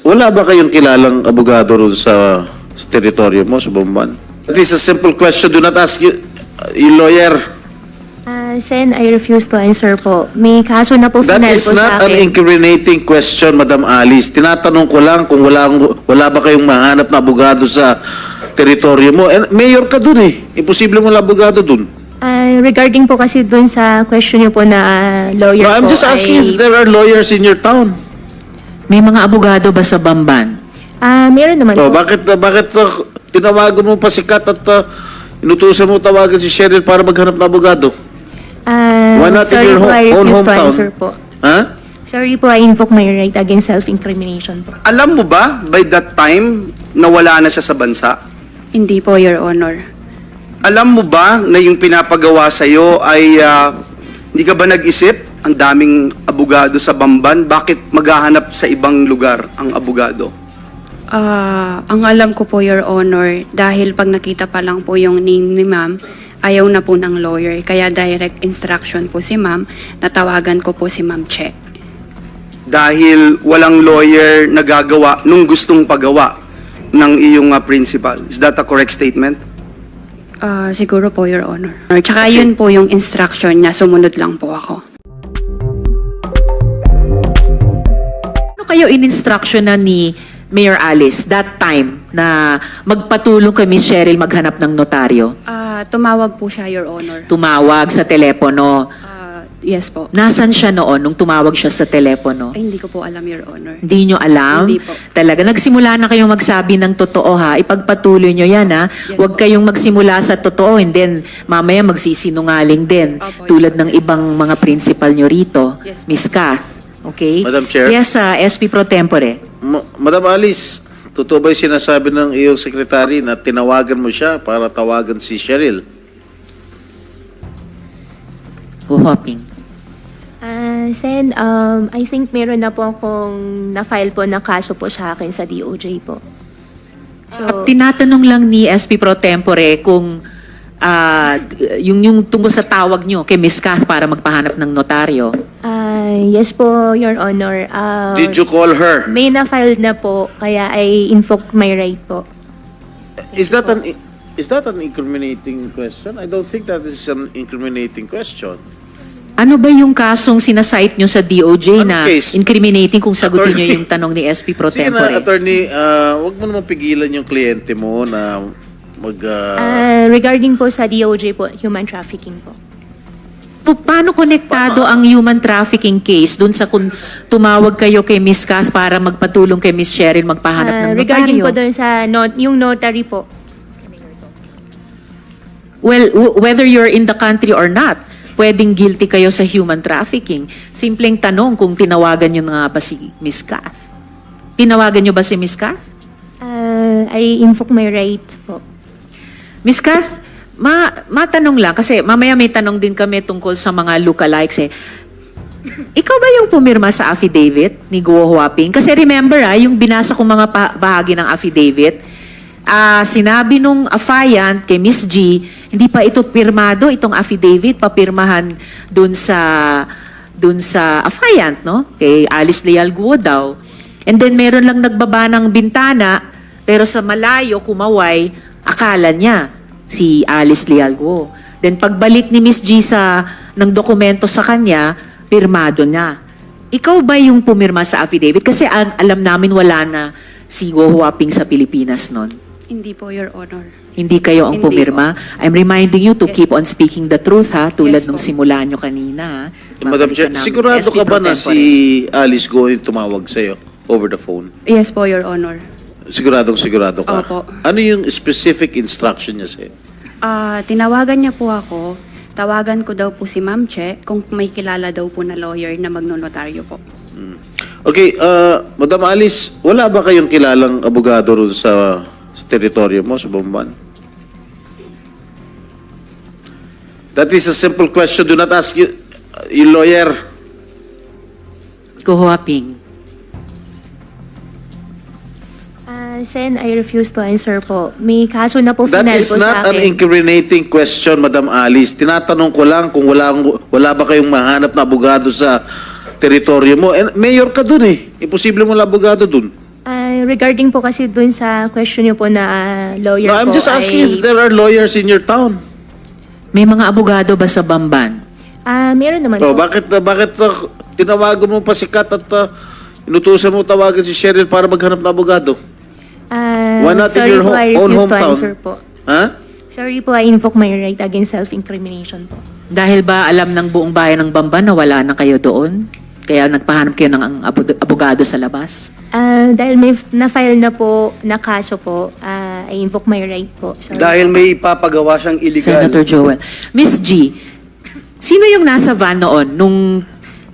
Wala ba kayong kilalang abogado ron sa teritoryo mo, sa Bamban? That is a simple question. Do not ask yung lawyer. Sen, I refuse to answer po. May kaso na po That final is po not sa an akin. incriminating question, Madam Alice. Tinatanong ko lang kung wala ba kayong mahanap na abogado sa teritoryo mo. And mayor ka dun eh. Imposible mo na abogado dun. Regarding po kasi dun sa question niyo po na lawyer No, I'm po just asking if there are lawyers in your town. May mga abogado ba sa Bamban? Meron naman Oh, po. bakit tinawagan mo pa si Kat at inutusan mo tawagan si Cheryl para maghanap ng abogado? Why not in sorry your po, I own refuse to hometown? answer po. Ha? Sorry po, I invoke my right against self-incrimination po. Alam mo ba, by that time, nawala na siya sa bansa? Hindi po, Your Honor. Alam mo ba na yung pinapagawa sa'yo ay hindi ka ba nag-isip? Ang daming abogado sa Bamban, bakit maghahanap sa ibang lugar ang abogado? Ang alam ko po, Your Honor, dahil pag nakita pa lang po yung name ni ma'am, ayaw na po ng lawyer. Kaya direct instruction po si ma'am, natawagan ko po si Ma'am Che. Dahil walang lawyer na gagawa nung gustong pagawa ng iyong principal. Is that a correct statement? Siguro po, Your Honor. Tsaka yun po yung instruction niya, sumunod lang po ako. Ano kayo in-instruction na ni Mayor Alice that time na magpatulong kay Miss Cheryl maghanap ng notaryo? Tumawag po siya, Your Honor. Tumawag sa telepono. Yes po. Nasan siya noon nung tumawag siya sa telepono? Ay, hindi ko po alam, Your Honor. Hindi nyo alam? Hindi po. Talaga, nagsimula na kayong magsabi ng totoo ha. Ipagpatuloy nyo yan ha. Yan Huwag po. kayong magsimula sa totoo and then mamaya magsisinungaling din. Opo, Tulad ng ibang mga principal nyo rito. Yes po. Miss Kath. Okay? Madam Chair. Yes, SP Pro Tempore. Madam Alice, totoo ba yung sinasabi ng iyong sekretary na tinawagan mo siya para tawagan si Cheryl? Huhoping. Sen, I think meron na po akong na-file po na kaso po sa akin sa DOJ po. Tinatanong lang ni SP Pro Tempore kung yung tungkol sa tawag nyo kay Miss Kath para magpahanap ng notaryo. Yes po, Your Honor. Did you call her? May na-file na po, kaya I invoke my right po. Is that an incriminating question? I don't think that is an incriminating question. Ano ba yung kasong sinasite nyo sa DOJ Anong na case? incriminating kung sagutin Attorney. nyo yung tanong ni SP Pro Sige Tempore? na, attorney, wag mo naman pigilan yung kliyente mo na Regarding po sa DOJ po, human trafficking po. So, paano konektado ang human trafficking case dun sa kung tumawag kayo kay Miss Kath para magpatulong kay Miss Cheryl magpahanap ng Regarding notaryo? po doon sa yung notary po. Well, whether you're in the country or not, pwedeng guilty kayo sa human trafficking. Simpleng tanong kung tinawagan nyo nga ba si Miss Kath. Tinawagan nyo ba si Miss Kath? I invoke my right po. Miss Kath, matanong lang, kasi mamaya may tanong din kami tungkol sa mga lookalikes eh. Ikaw ba yung pumirma sa affidavit ni Guo Huaping? Kasi remember yung binasa kong mga bahagi ng affidavit, sinabi nung affiant kay Miss G, hindi pa ito pirmado, itong affidavit, papirmahan dun sa affiant, no? Kay Alice Leal Guo daw. And then meron lang nagbaba ng bintana, pero sa malayo, kumaway, akala niya si Alice Leal Guo. Then pagbalik ni Miss G ng dokumento sa kanya, pirmado niya. Ikaw ba yung pumirma sa affidavit? Kasi alam namin wala na si Guo Huaping sa Pilipinas noon. Hindi po, Your Honor. Hindi kayo ang Hindi pumirma? I'm reminding you to Yes. keep on speaking the truth, ha? Tulad Yes nung po. simula nyo kanina, ha? Madam Chair, Babalikan namin. sigurado SP ka ba Pro na Tempore. si Alice Go yung tumawag sa'yo over the phone? Yes po, Your Honor. Sigurado ka? Opo. Ano yung specific instruction niya sa'yo? Tinawagan niya po ako. Tawagan ko daw po si Ma'am Che kung may kilala daw po na lawyer na magnonotaryo po. Okay, Madam Alice, wala ba kayong kilalang abogado ron sa teritoryo mo, sa Bamban? That is a simple question. Do not ask yung lawyer. Guo Huaping. Sen, I refuse to answer po. May kaso na po That final is po sa not an akin. incriminating question, Madam Alice. Tinatanong ko lang kung wala ba kayong mahanap na abogado sa teritoryo mo. And mayor ka dun eh. Imposible mo na abogado dun. Regarding po kasi dun sa question niyo po na lawyer No, I'm po just asking if ay... there are lawyers in your town. May mga abogado ba sa Bamban? Meron naman Oh, po. bakit tinawagan mo pa si Kat at inutusan mo tawagan si Cheryl para maghanap ng abogado? Why not in sorry your po, I own refuse to hometown? answer po. Ha? Sorry po, I invoke my right against self-incrimination po. Dahil ba alam ng buong bayan ng Bamban na wala na kayo doon? Kaya nagpahanap kayo ng abogado sa labas? Dahil may na-file na po na kaso po, I invoke my right po. Sorry. Dahil may ipapagawa siyang illegal. Senator Joel. Miss G, sino yung nasa van noon nung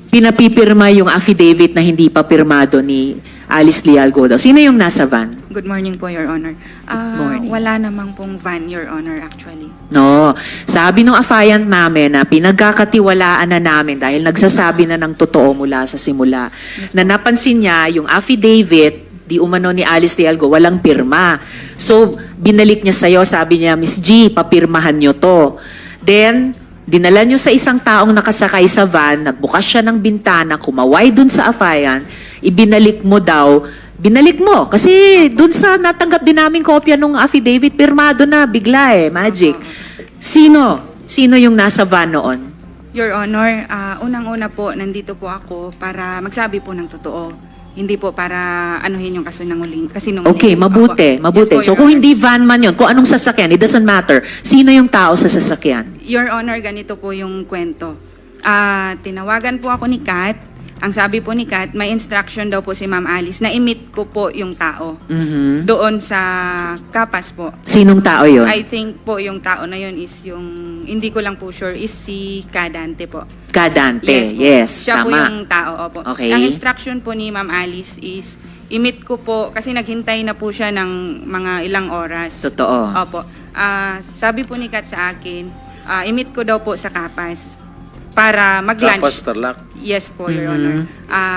pinapipirma yung affidavit na hindi pa pirmado ni Alice Leal Godo? Sino yung nasa van? Good morning po, Your Honor. morning. Wala namang pong van, Your Honor, actually. No. Sabi nung affiant namin na pinagkakatiwalaan na namin dahil nagsasabi na ng totoo mula sa simula, na napansin niya yung affidavit di umano ni Alice Lealgo, walang pirma. So, binalik niya sa'yo, sabi niya, Miss G, papirmahan niyo to. Then, dinala niyo sa isang taong nakasakay sa van, nagbukas siya ng bintana, kumaway dun sa affiant, ibinalik mo daw, binalik mo. Kasi dun sa natanggap din namin kopya nung affidavit, pirmado na, bigla magic. Sino? Sino yung nasa van noon? Your Honor, unang-una po, nandito po ako para magsabi po ng totoo. Hindi po para anuhin yung kasinungaling. Okay, mabuti, Opo. mabuti. Yes po, So Your kung Honor. hindi van man yun, kung anong sasakyan, it doesn't matter. Sino yung tao sa sasakyan? Your Honor, ganito po yung kwento. Tinawagan po ako ni Kat. Ang sabi po ni Kat, may instruction daw po si Ma'am Alice na i-meet ko po yung tao. Mhm. Doon sa Kapas po. Sinong tao yun? I think po yung tao na yun is yung, hindi ko lang po sure, is si Kadante po. Kadante. po. Yes, Siya po tama. yung tao, opo. Okay. Ang instruction po ni Ma'am Alice is, i-meet ko po, kasi naghintay na po siya ng mga ilang oras. Totoo. Opo. Sabi po ni Kat sa akin, i-meet ko daw po sa Kapas para mag-lunch. Kapas, Tarlac. Yes po, Your Honor.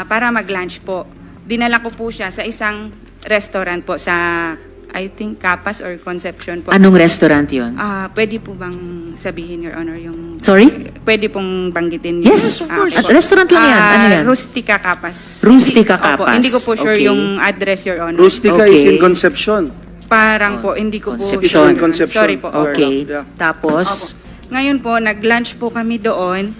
Para mag-lunch po. Dinala ko po siya sa isang restaurant po sa, I think, Kapas or Concepcion po. Anong restaurant yun? Pwede po bang sabihin, Your Honor, yung... Sorry? Pwede pong banggitin yung... Yes, of course. okay po. Restaurant lang yan. Ano yan? Rustica Kapas. Rustica Opo, Kapas. hindi ko po sure Okay. yung address, Your Honor. Rustica Okay. is in Concepcion. Parang po, hindi ko po Concepcion. sure. Concepcion. Sorry po. Okay. Yeah. Tapos, Opo. Ngayon po, nag-lunch po kami doon.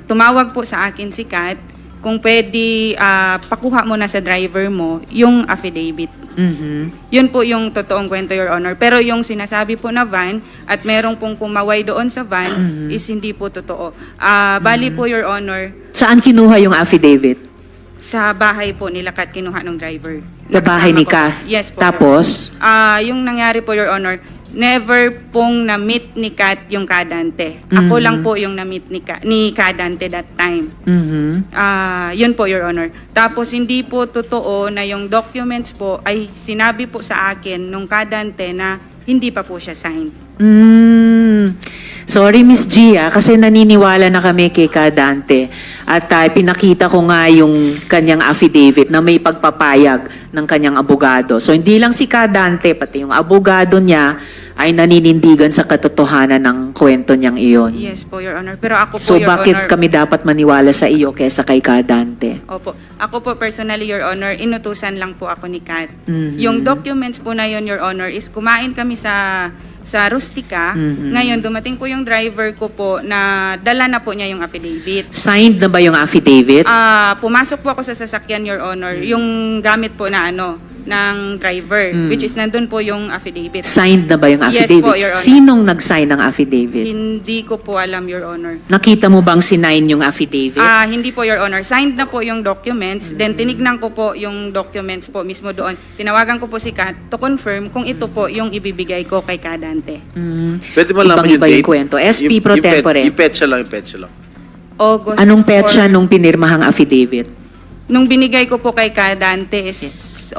Tumawag po sa akin si Kat kung pwede pakuha mo na sa driver mo yung affidavit. mhm. Yun po yung totoong kwento, Your Honor. Pero yung sinasabi po na van at merong pong kumaway doon sa van is hindi po totoo. Bali po, Your Honor, Saan kinuha yung affidavit? sa bahay po nila Kat kinuha ng driver. Sa bahay ni Nakasama ko. Kath? Yes po. Tapos? Your Honor. Yung nangyari po, Your Honor, never pong na-meet ni Kat yung Kadante. Ako lang po yung na-meet ni Kadante that time. Mhm. Yun po, Your Honor. Tapos hindi po totoo na yung documents po ay sinabi po sa akin nung Kadante na hindi pa po siya signed. Sorry, Miss Gia, kasi naniniwala na kami kay Kadante. At pinakita ko nga yung kanyang affidavit na may pagpapayag ng kanyang abogado. So, hindi lang si Kadante, pati yung abogado niya ay naninindigan sa katotohanan ng kwento niyang iyon. Yes po, Your Honor. Pero ako po, So, Your bakit Honor, kami dapat maniwala sa iyo kaysa kay Kadante? Opo. Ako po personally, Your Honor, inutusan lang po ako ni Kat. Mhm. Yung documents po na yun, Your Honor, is kumain kami sa Rustica. Mhm. Ngayon, dumating po yung driver ko po na dala na po niya yung affidavit. Signed na ba yung affidavit? Pumasok po ako sa sasakyan, Your Honor, yung gamit po na ng driver, which is nandun po yung affidavit. Signed na ba yung Yes affidavit? po, Your Honor. Sinong nag-sign ng affidavit? Hindi ko po alam, Your Honor. Nakita mo bang sinign yung affidavit? Hindi po, Your Honor. Signed na po yung documents. Then tinignan ko po yung documents po mismo doon. Tinawagan ko po si Kat to confirm kung ito po yung ibibigay ko kay Kadante. Pwede mo lang Ibang-iba yung kwento. SP pro tempore. Yung petsa lang, yung petsa lang. August Anong petsa 4 nung pinirmahang affidavit? Nung binigay ko po kay Kadante is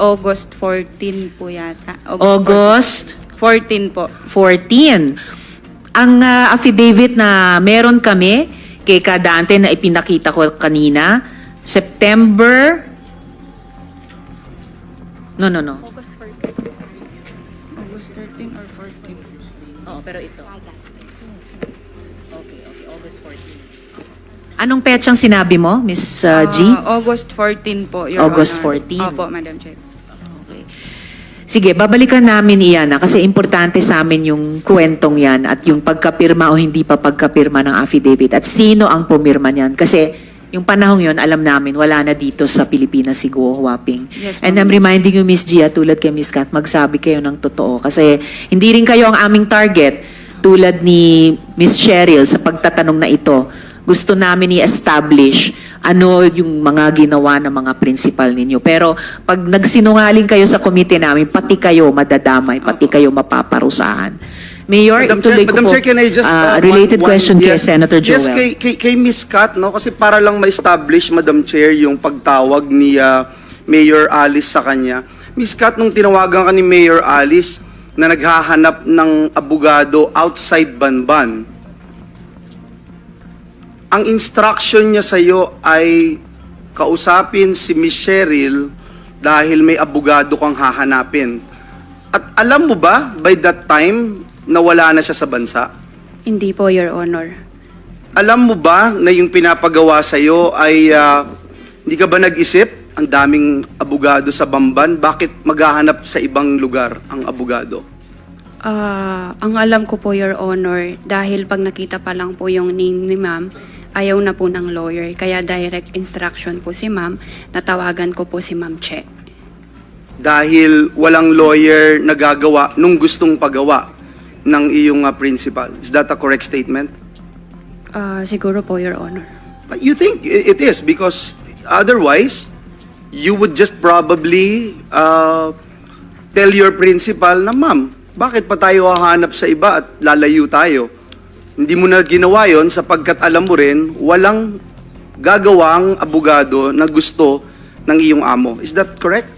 August 14 po yata. August 14 po. 14. Ang affidavit na meron kami kay Kadante na ipinakita ko kanina, September... No. August 13 or 14? Oo, pero ito. Okay, August 14. Anong petsang sinabi mo, Miss G? August 14 po, Your August Honor. 14. Opo, Madam Chair. Okay. Sige, babalikan namin iyan kasi importante sa amin yung kwentong yan at yung pagkapirma o hindi pa pagkapirma ng affidavit at sino ang pumirma niyan. Kasi yung panahong yon alam namin, wala na dito sa Pilipinas si Guo Huaping. Yes, And ma'am. I'm reminding you, Miss Gia, tulad kay Miss Kat, magsabi kayo ng totoo. Kasi hindi rin kayo ang aming target tulad ni Miss Cheryl sa pagtatanong na ito. Gusto namin i-establish ano yung mga ginawa ng mga principal ninyo. Pero pag nagsinungaling kayo sa komite namin, pati kayo madadamay, pati kayo mapaparusahan. Mayor, ituloy ko Madam po, Chair, can I just... related question kay yes, Senator Joel. Yes, kay Miss Kat, no? Kasi para lang ma-establish, Madam Chair, yung pagtawag ni Mayor Alice sa kanya. Miss Kat, nung tinawagan ka ni Mayor Alice na naghahanap ng abogado outside Banban, ang instruction niya sa iyo ay kausapin si Miss Cheryl dahil may abogado kang hahanapin. At alam mo ba, by that time, nawala na siya sa bansa? Hindi po, Your Honor. Alam mo ba na yung pinapagawa sa iyo ay hindi ka ba nag-isip? Ang daming abogado sa Bamban, bakit maghahanap sa ibang lugar ang abogado? Ang alam ko po, Your Honor, dahil pag nakita pa lang po yung name ni ma'am, ayaw na po ng lawyer. Kaya direct instruction po si ma'am, natawagan ko po si Ma'am Che. Dahil walang lawyer na gagawa nung gustong pagawa ng iyong principal. Is that a correct statement? Siguro po, Your Honor. You think it is because otherwise, you would just probably tell your principal na, ma'am, bakit pa tayo hahanap sa iba at lalayo tayo? Hindi mo na ginawa yon sapagkat alam mo rin, walang gagawang abogado na gusto ng iyong amo. Is that correct?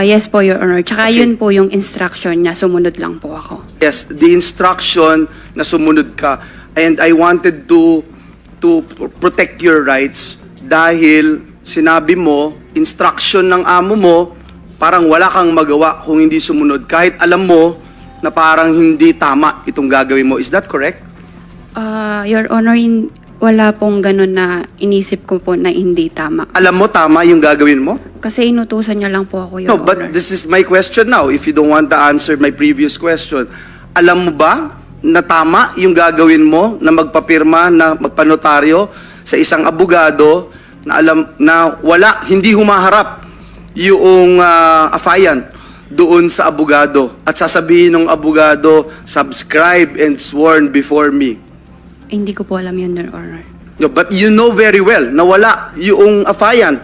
Yes po, Your Honor. Tsaka Okay. yun po yung instruction niya, sumunod lang po ako. Yes, the instruction na sumunod ka. And I wanted to protect your rights dahil sinabi mo, instruction ng amo mo, parang wala kang magawa kung hindi sumunod. Kahit alam mo na parang hindi tama itong gagawin mo. Is that correct? Your Honor, wala pong ganun na inisip ko po na hindi tama. Alam mo tama yung gagawin mo? Kasi inutusan niya lang po ako, Your No, Honor. but this is my question now. If you don't want to answer my previous question, alam mo ba na tama yung gagawin mo na magpapirma, na magpanotaryo sa isang abogado na alam na hindi humaharap yung affiant doon sa abogado at sasabihin ng abogado, subscribe and sworn before me. Hindi ko po alam yun, Your Honor. No, but you know very well na wala yung affiant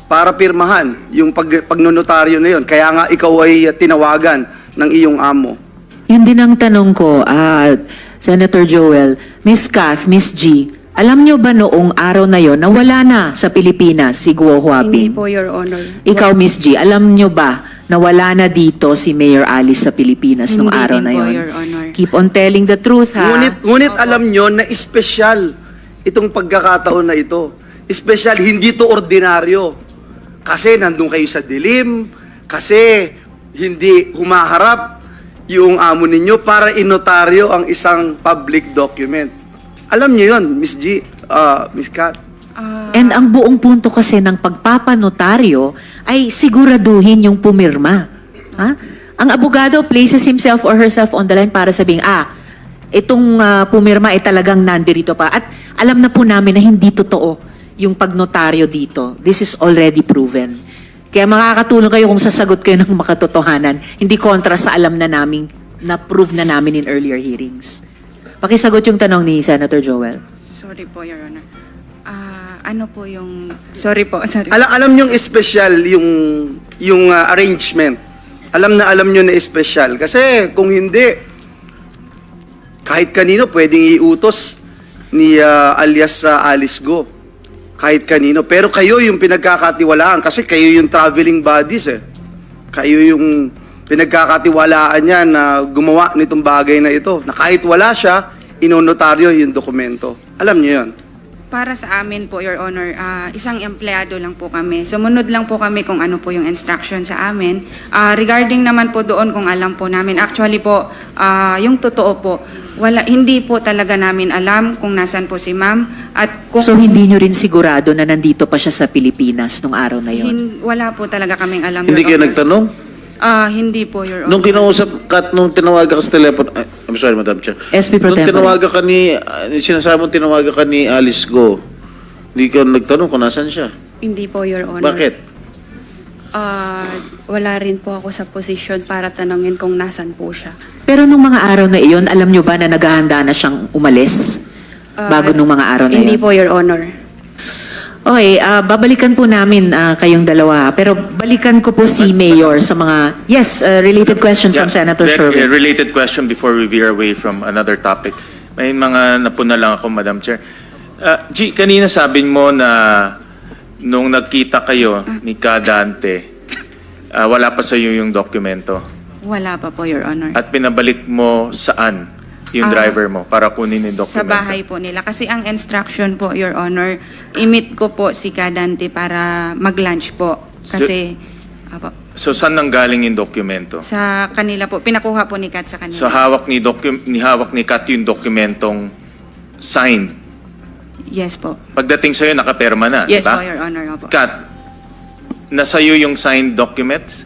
para pirmahan yung pagnonotaryo na yun. Kaya nga ikaw ay tinawagan ng iyong amo. Yun din ang tanong ko, Senator Joel, Miss Kath, Miss G, alam nyo ba noong araw na yon na wala na sa Pilipinas si Guo Hindi Huaping? po, Your Honor. Ikaw, Miss G, alam nyo ba na wala na dito si Mayor Alice sa Pilipinas nung Hindi araw din na po, yon? Your Honor. Keep on telling the truth, ha? Ngunit alam nyo na espesyal itong pagkakataon na ito. Espesyal, hindi to ordinaryo. Kasi nandun kayo sa dilim, kasi hindi humaharap yung amo ninyo para inotaryo ang isang public document. Alam nyo yun, Miss G, Miss Kat. And ang buong punto kasi ng pagpapanotaryo ay siguraduhin yung pumirma. Ha? Ang abogado places himself or herself on the line para sabing, itong pumirma ay talagang nandirito pa. At alam na po namin na hindi totoo yung pagnotaryo dito. This is already proven. Kaya makakatulong kayo kung sasagot kayo ng makatotohanan. Hindi kontra sa alam na namin, na-prove na namin in earlier hearings. Pakisagot yung tanong ni Senator Joel. Sorry po, Your Honor. Ano po yung... Sorry po, sorry. Alam nyo espesyal yung arrangement. Alam nyo na espesyal. Kasi kung hindi, kahit kanino pwedeng iutos ni alias Alice Go. Kahit kanino. Pero kayo yung pinagkakatiwalaan kasi kayo yung traveling bodies eh. Kayo yung pinagkakatiwalaan niya na gumawa nitong bagay na ito. Na kahit wala siya, inonotaryo yung dokumento. Alam niyo yun. Para sa amin po, Your Honor, isang empleyado lang po kami. Sumunod lang po kami kung ano po yung instruction sa amin. Regarding naman po doon kung alam po namin, actually po, yung totoo po, hindi po talaga namin alam kung nasan po si ma'am. At kung So hindi nyo rin sigurado na nandito pa siya sa Pilipinas nung araw na yon? wala po talaga kaming alam. Hindi Your kayo Honor. nagtanong? Hindi po, Your Honor. Nung kinausap ka, at nung tinawagan ka sa telepono, I'm sorry, Madam Chair. SP Pro Nung Tempore. tinawagan ka ni, sinasabi mo tinawagan ka ni Alice Go, hindi ka nagtanong kung nasan siya. Hindi po, Your Honor. Bakit? Wala rin po ako sa posisyon para tanongin kung nasan po siya. Pero nung mga araw na iyon, alam nyo ba na naghahanda na siyang umalis? Bago nung mga araw na Hindi iyon? po, Your Honor. Okay, babalikan po namin kayong dalawa. Pero balikan ko po si Mayor sa mga... Yes, related question from Senator Sherwin. Related question before we veer away from another topic. May mga napuna lang ako, Madam Chair. G, kanina sabi mo na nung nagkita kayo ni Kadante, wala pa sa iyo yung dokumento. Wala pa po, Your Honor. At pinabalik mo saan yung driver mo para kunin yung dokumento? Sa bahay po nila. Kasi ang instruction po, Your Honor, i-meet ko po si Kadante para mag-lunch po. Kasi, apo, So saan nanggaling yung dokumento? sa kanila po, pinakuha po ni Kat sa kanila. So hawak ni Kat yung dokumentong signed. Yes po. Pagdating sa'yo, nakaperma na, Yes diba? po, Your Honor. Opo. Kat, nasa'yo yung signed documents?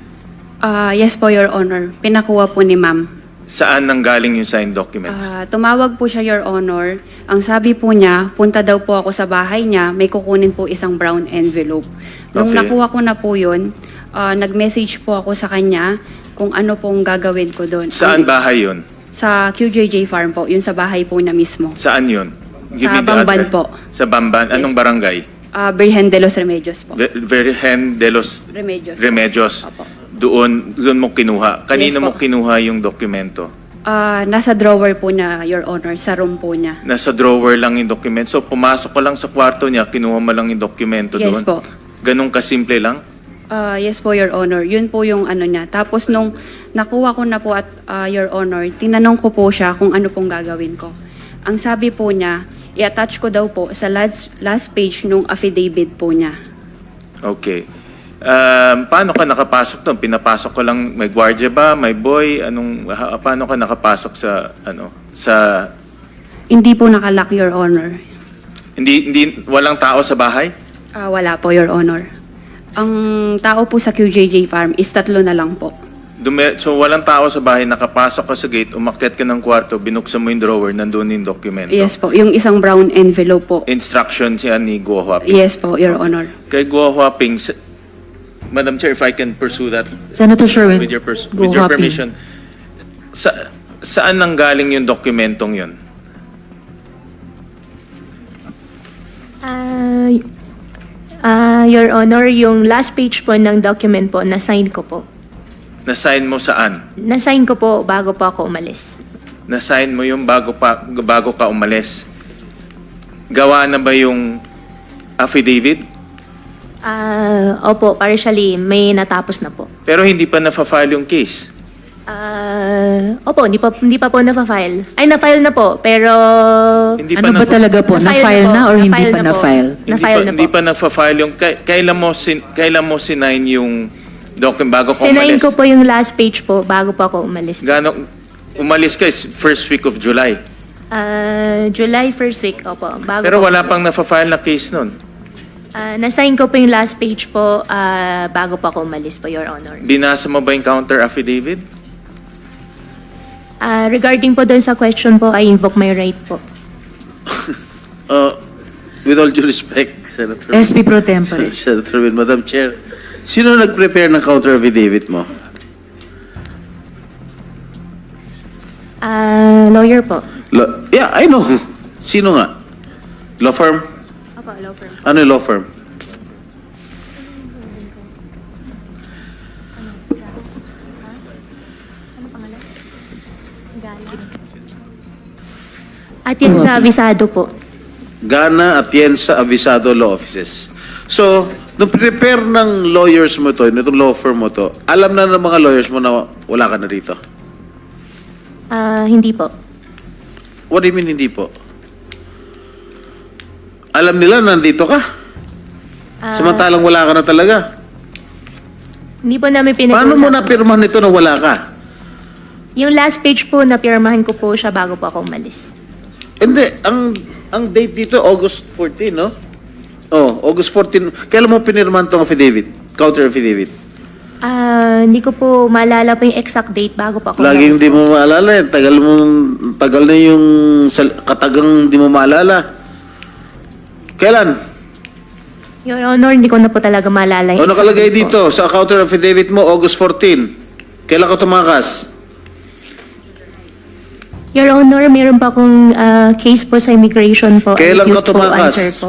Yes po, Your Honor. Pinakuha po ni ma'am. Saan nanggaling yung signed documents? Tumawag po siya, Your Honor. Ang sabi po niya, punta daw po ako sa bahay niya, may kukunin po isang brown envelope. Nung Okay. nakuha ko na po yun, nag-message po ako sa kanya kung ano pong gagawin ko doon. Saan bahay yun? Sa QJJ Farm po, yun sa bahay po niya mismo. Saan yun? Sa me the Bamban address. po. Sa Bamban? Anong barangay? Virgen de los Remedios po. Virgen de los Remedios. Remedios. Opo. Doon mo kinuha. Kanino Yes mo po. kinuha yung dokumento? Nasa drawer po niya, Your Honor, sa room po niya. Nasa drawer lang yung dokumento. So pumasok ko lang sa kwarto niya, kinuha mo lang yung dokumento doon? Yes po. Ganun kasimple lang? Yes po, Your Honor. Yun po yung ano niya. Tapos nung nakuha ko na po at Your Honor, tinanong ko po siya kung ano pong gagawin ko. Ang sabi po niya, i-attach ko daw po sa last page nung affidavit po niya. Okay. Paano ka nakapasok doon? Pinapasok ko lang, may gwardiya ba? May boy? Paano ka nakapasok sa Hindi po nakalock, Your Honor. walang tao sa bahay? Wala po, Your Honor. Ang tao po sa QJJ Farm is 3 na lang po. So walang tao sa bahay, nakapasok ka sa gate, umakyat ka ng kwarto, binuksan mo yung drawer, nandun yung dokumento. Yes po, yung isang brown envelope po. Instruction siya ni Guo Huaping. Yes po, Your Honor. Kay Guo Huaping, Madam Chair, if I can pursue that Senator Sherwin, with your, go with your Happy. permission. Saan nanggaling yung dokumentong yun? Your Honor, yung last page po ng document po, na-sign ko po. Na-sign mo saan? Na-sign ko po bago po ako umalis. Na-sign mo yung bago ka umalis. Gawa na ba yung affidavit? Opo, partially, may natapos na po. Pero hindi pa na-file yung case. Opo, hindi pa po na-file. Ay, na-file na po, pero... Hindi Ano ba talaga po? Na-file na or hindi pa na-file? Na-file na po. Hindi pa na-file yung... Kailan mo sinign yung document bago ka Sinayin umalis? ko po yung last page po bago po ako umalis. Umalis ka is first week of July. July 1st week, opo. Bago Pero po wala umalis. pang na-file na case nun. Na-sign ko po yung last page po bago po ako umalis po, Your Honor. Binasa mo ba yung counter affidavit? Regarding po doon sa question po, I invoke my right po. With all due respect, Senator. SP Pro Tempore. Senator Win, Madam Chair, sino nag-prepare ng counter affidavit mo? Lawyer po. Yeah, I know. Sino nga? Law firm? Opo, law firm po. Ano yung law firm? At yun sa abisado po. Gana Atienza Avisado Law Offices. So, nung prepare ng lawyers mo to, nitong law firm mo to, alam na ng mga lawyers mo na wala ka na rito? Hindi po. What do you mean hindi po? Alam nila na nandito ka? Samantalang wala ka na talaga. Hindi po namin pinag-uusap. Paano mo napirmahan nito na wala ka? Yung last page po, napirmahan ko po siya bago po ako umalis. Hindi, ang date dito, August 14, no? Oh, August 14. Kailan mo pinirmahan tong affidavit? Counter affidavit? Hindi ko po maalala po yung exact date bago pa ako. Laging di mo maalala. Tagal na yung katagang di mo maalala. Kailan? Your Honor, hindi ko na po talaga maalala O yung exact nakalagay date po. dito sa counter affidavit mo, August 14. Kailan ka tumakas? Your Honor, meron pa akong case po sa immigration po. I Kailan ka refuse po tumakas? answer po.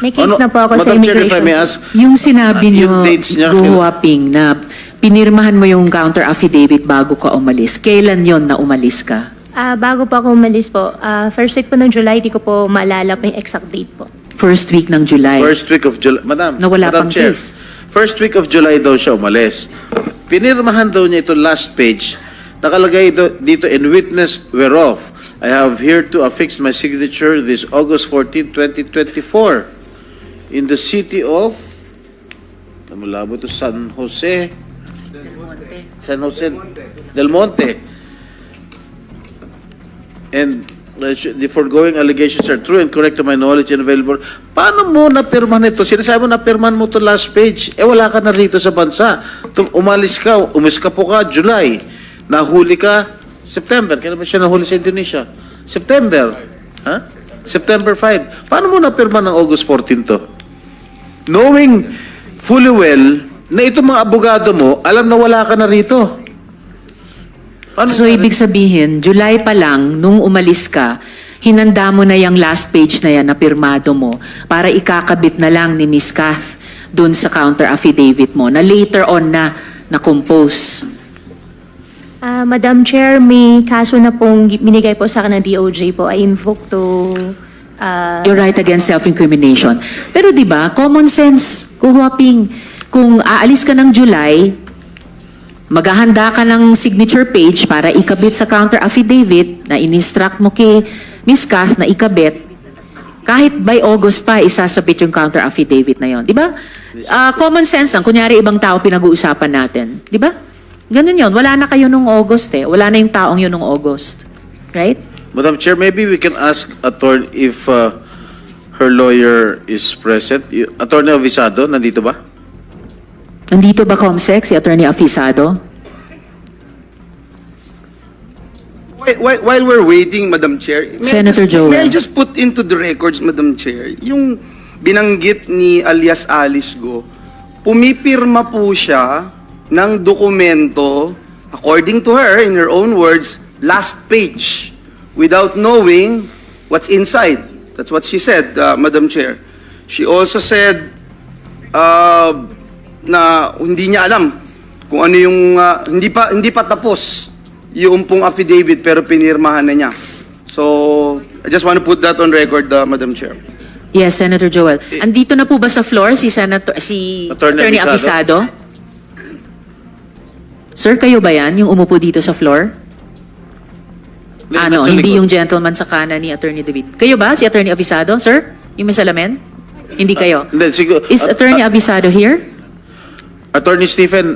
May case Ano- na po ako sa Madam Chair, if I immigration. may ask, Yung sinabi niyo, Yung dates niya, Go Huaping, na pinirmahan mo yung counter affidavit bago ka umalis. Kailan yon na umalis ka? Bago pa ako umalis po, first week po ng July, di ko po maalala po yung exact date po. First week ng July. first week of July. Madam, Na wala Madam pang Chair, case. first week of July daw siya umalis. Pinirmahan daw niya ito last page. Nakalagay dito, in witness whereof, I have here to affix my signature this August 14, 2024 in the city of Namulabo to San Jose. San Jose Del Monte. And the foregoing allegations are true and correct to my knowledge and available. Paano mo napirmahan ito? Sinasabi mo napirmahan mo to last page. Wala ka na rito sa bansa. Umalis ka po ka, July. Nahuli ka, September. Kailan ba siya nahuli sa Indonesia? September. Ha? September 5. Paano mo napirmahan ng August 14 to? Knowing fully well na itong mga abogado mo, alam na wala ka na rito. Paano So, ibig sabihin, July pa lang, nung umalis ka, hinanda mo na yung last page na yan na pirmado mo para ikakabit na lang ni Miss Kath dun sa counter affidavit mo na later on na compose. Madam Chair, may kaso na pong binigay po sa akin ng DOJ po. I invoke to... You're right against self-incrimination. Pero di ba, common sense, kuhuaping, kung aalis ka ng July, maghahanda ka ng signature page para ikabit sa counter affidavit na in-instruct mo kay Miss Kath na ikabit, kahit by August pa, isasabit yung counter affidavit na yon, di ba? Common sense lang, kunyari ibang tao pinag-uusapan natin, di ba? Ganun yon, wala na kayo nung August wala na yung taong yun nung August. Right? Madam Chair, maybe we can ask attorney if her lawyer is present. Attorney Avisado, nandito ba? Nandito ba, Comsec, si Attorney Afisado? While we're waiting, Madam Chair, Senator Joel. May I just put into the records, Madam Chair, yung binanggit ni alias Alice Go, pumipirma po siya ng dokumento, according to her, in her own words, last page, without knowing what's inside. That's what she said, Madam Chair. She also said na hindi niya alam kung ano yung, hindi pa tapos yung pong affidavit pero pinirmahan na niya. So, I just want to put that on record, Madam Chair. Yes, Senator Joel. Andito na po ba sa floor si Attorney Attorney Afisado? Sir, kayo ba yan, yung umupo dito sa floor? Nasa Hindi likod. yung gentleman sa kanan ni Attorney David. Kayo ba, si Attorney Afisado, sir? Yung may salamin? Hindi kayo. Hindi, siguro. Is Attorney Afisado here? Attorney Stephen,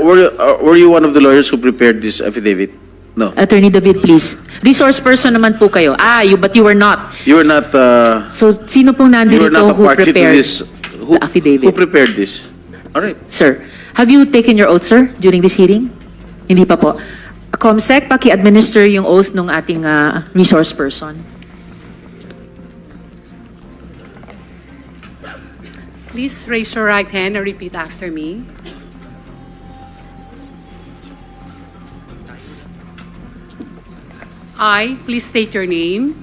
were you one of the lawyers who prepared this affidavit? No. Attorney David, please. Resource person naman po kayo. But you were not. You were not. So, sino pong You were nandito not a who party to prepared this. the affidavit? Who prepared this? All right. Sir, have you taken your oath, sir, during this hearing? Hindi pa po. Comsec, paki-administer yung oath ng ating resource person. Please raise your right hand and repeat after me. I, please state your name,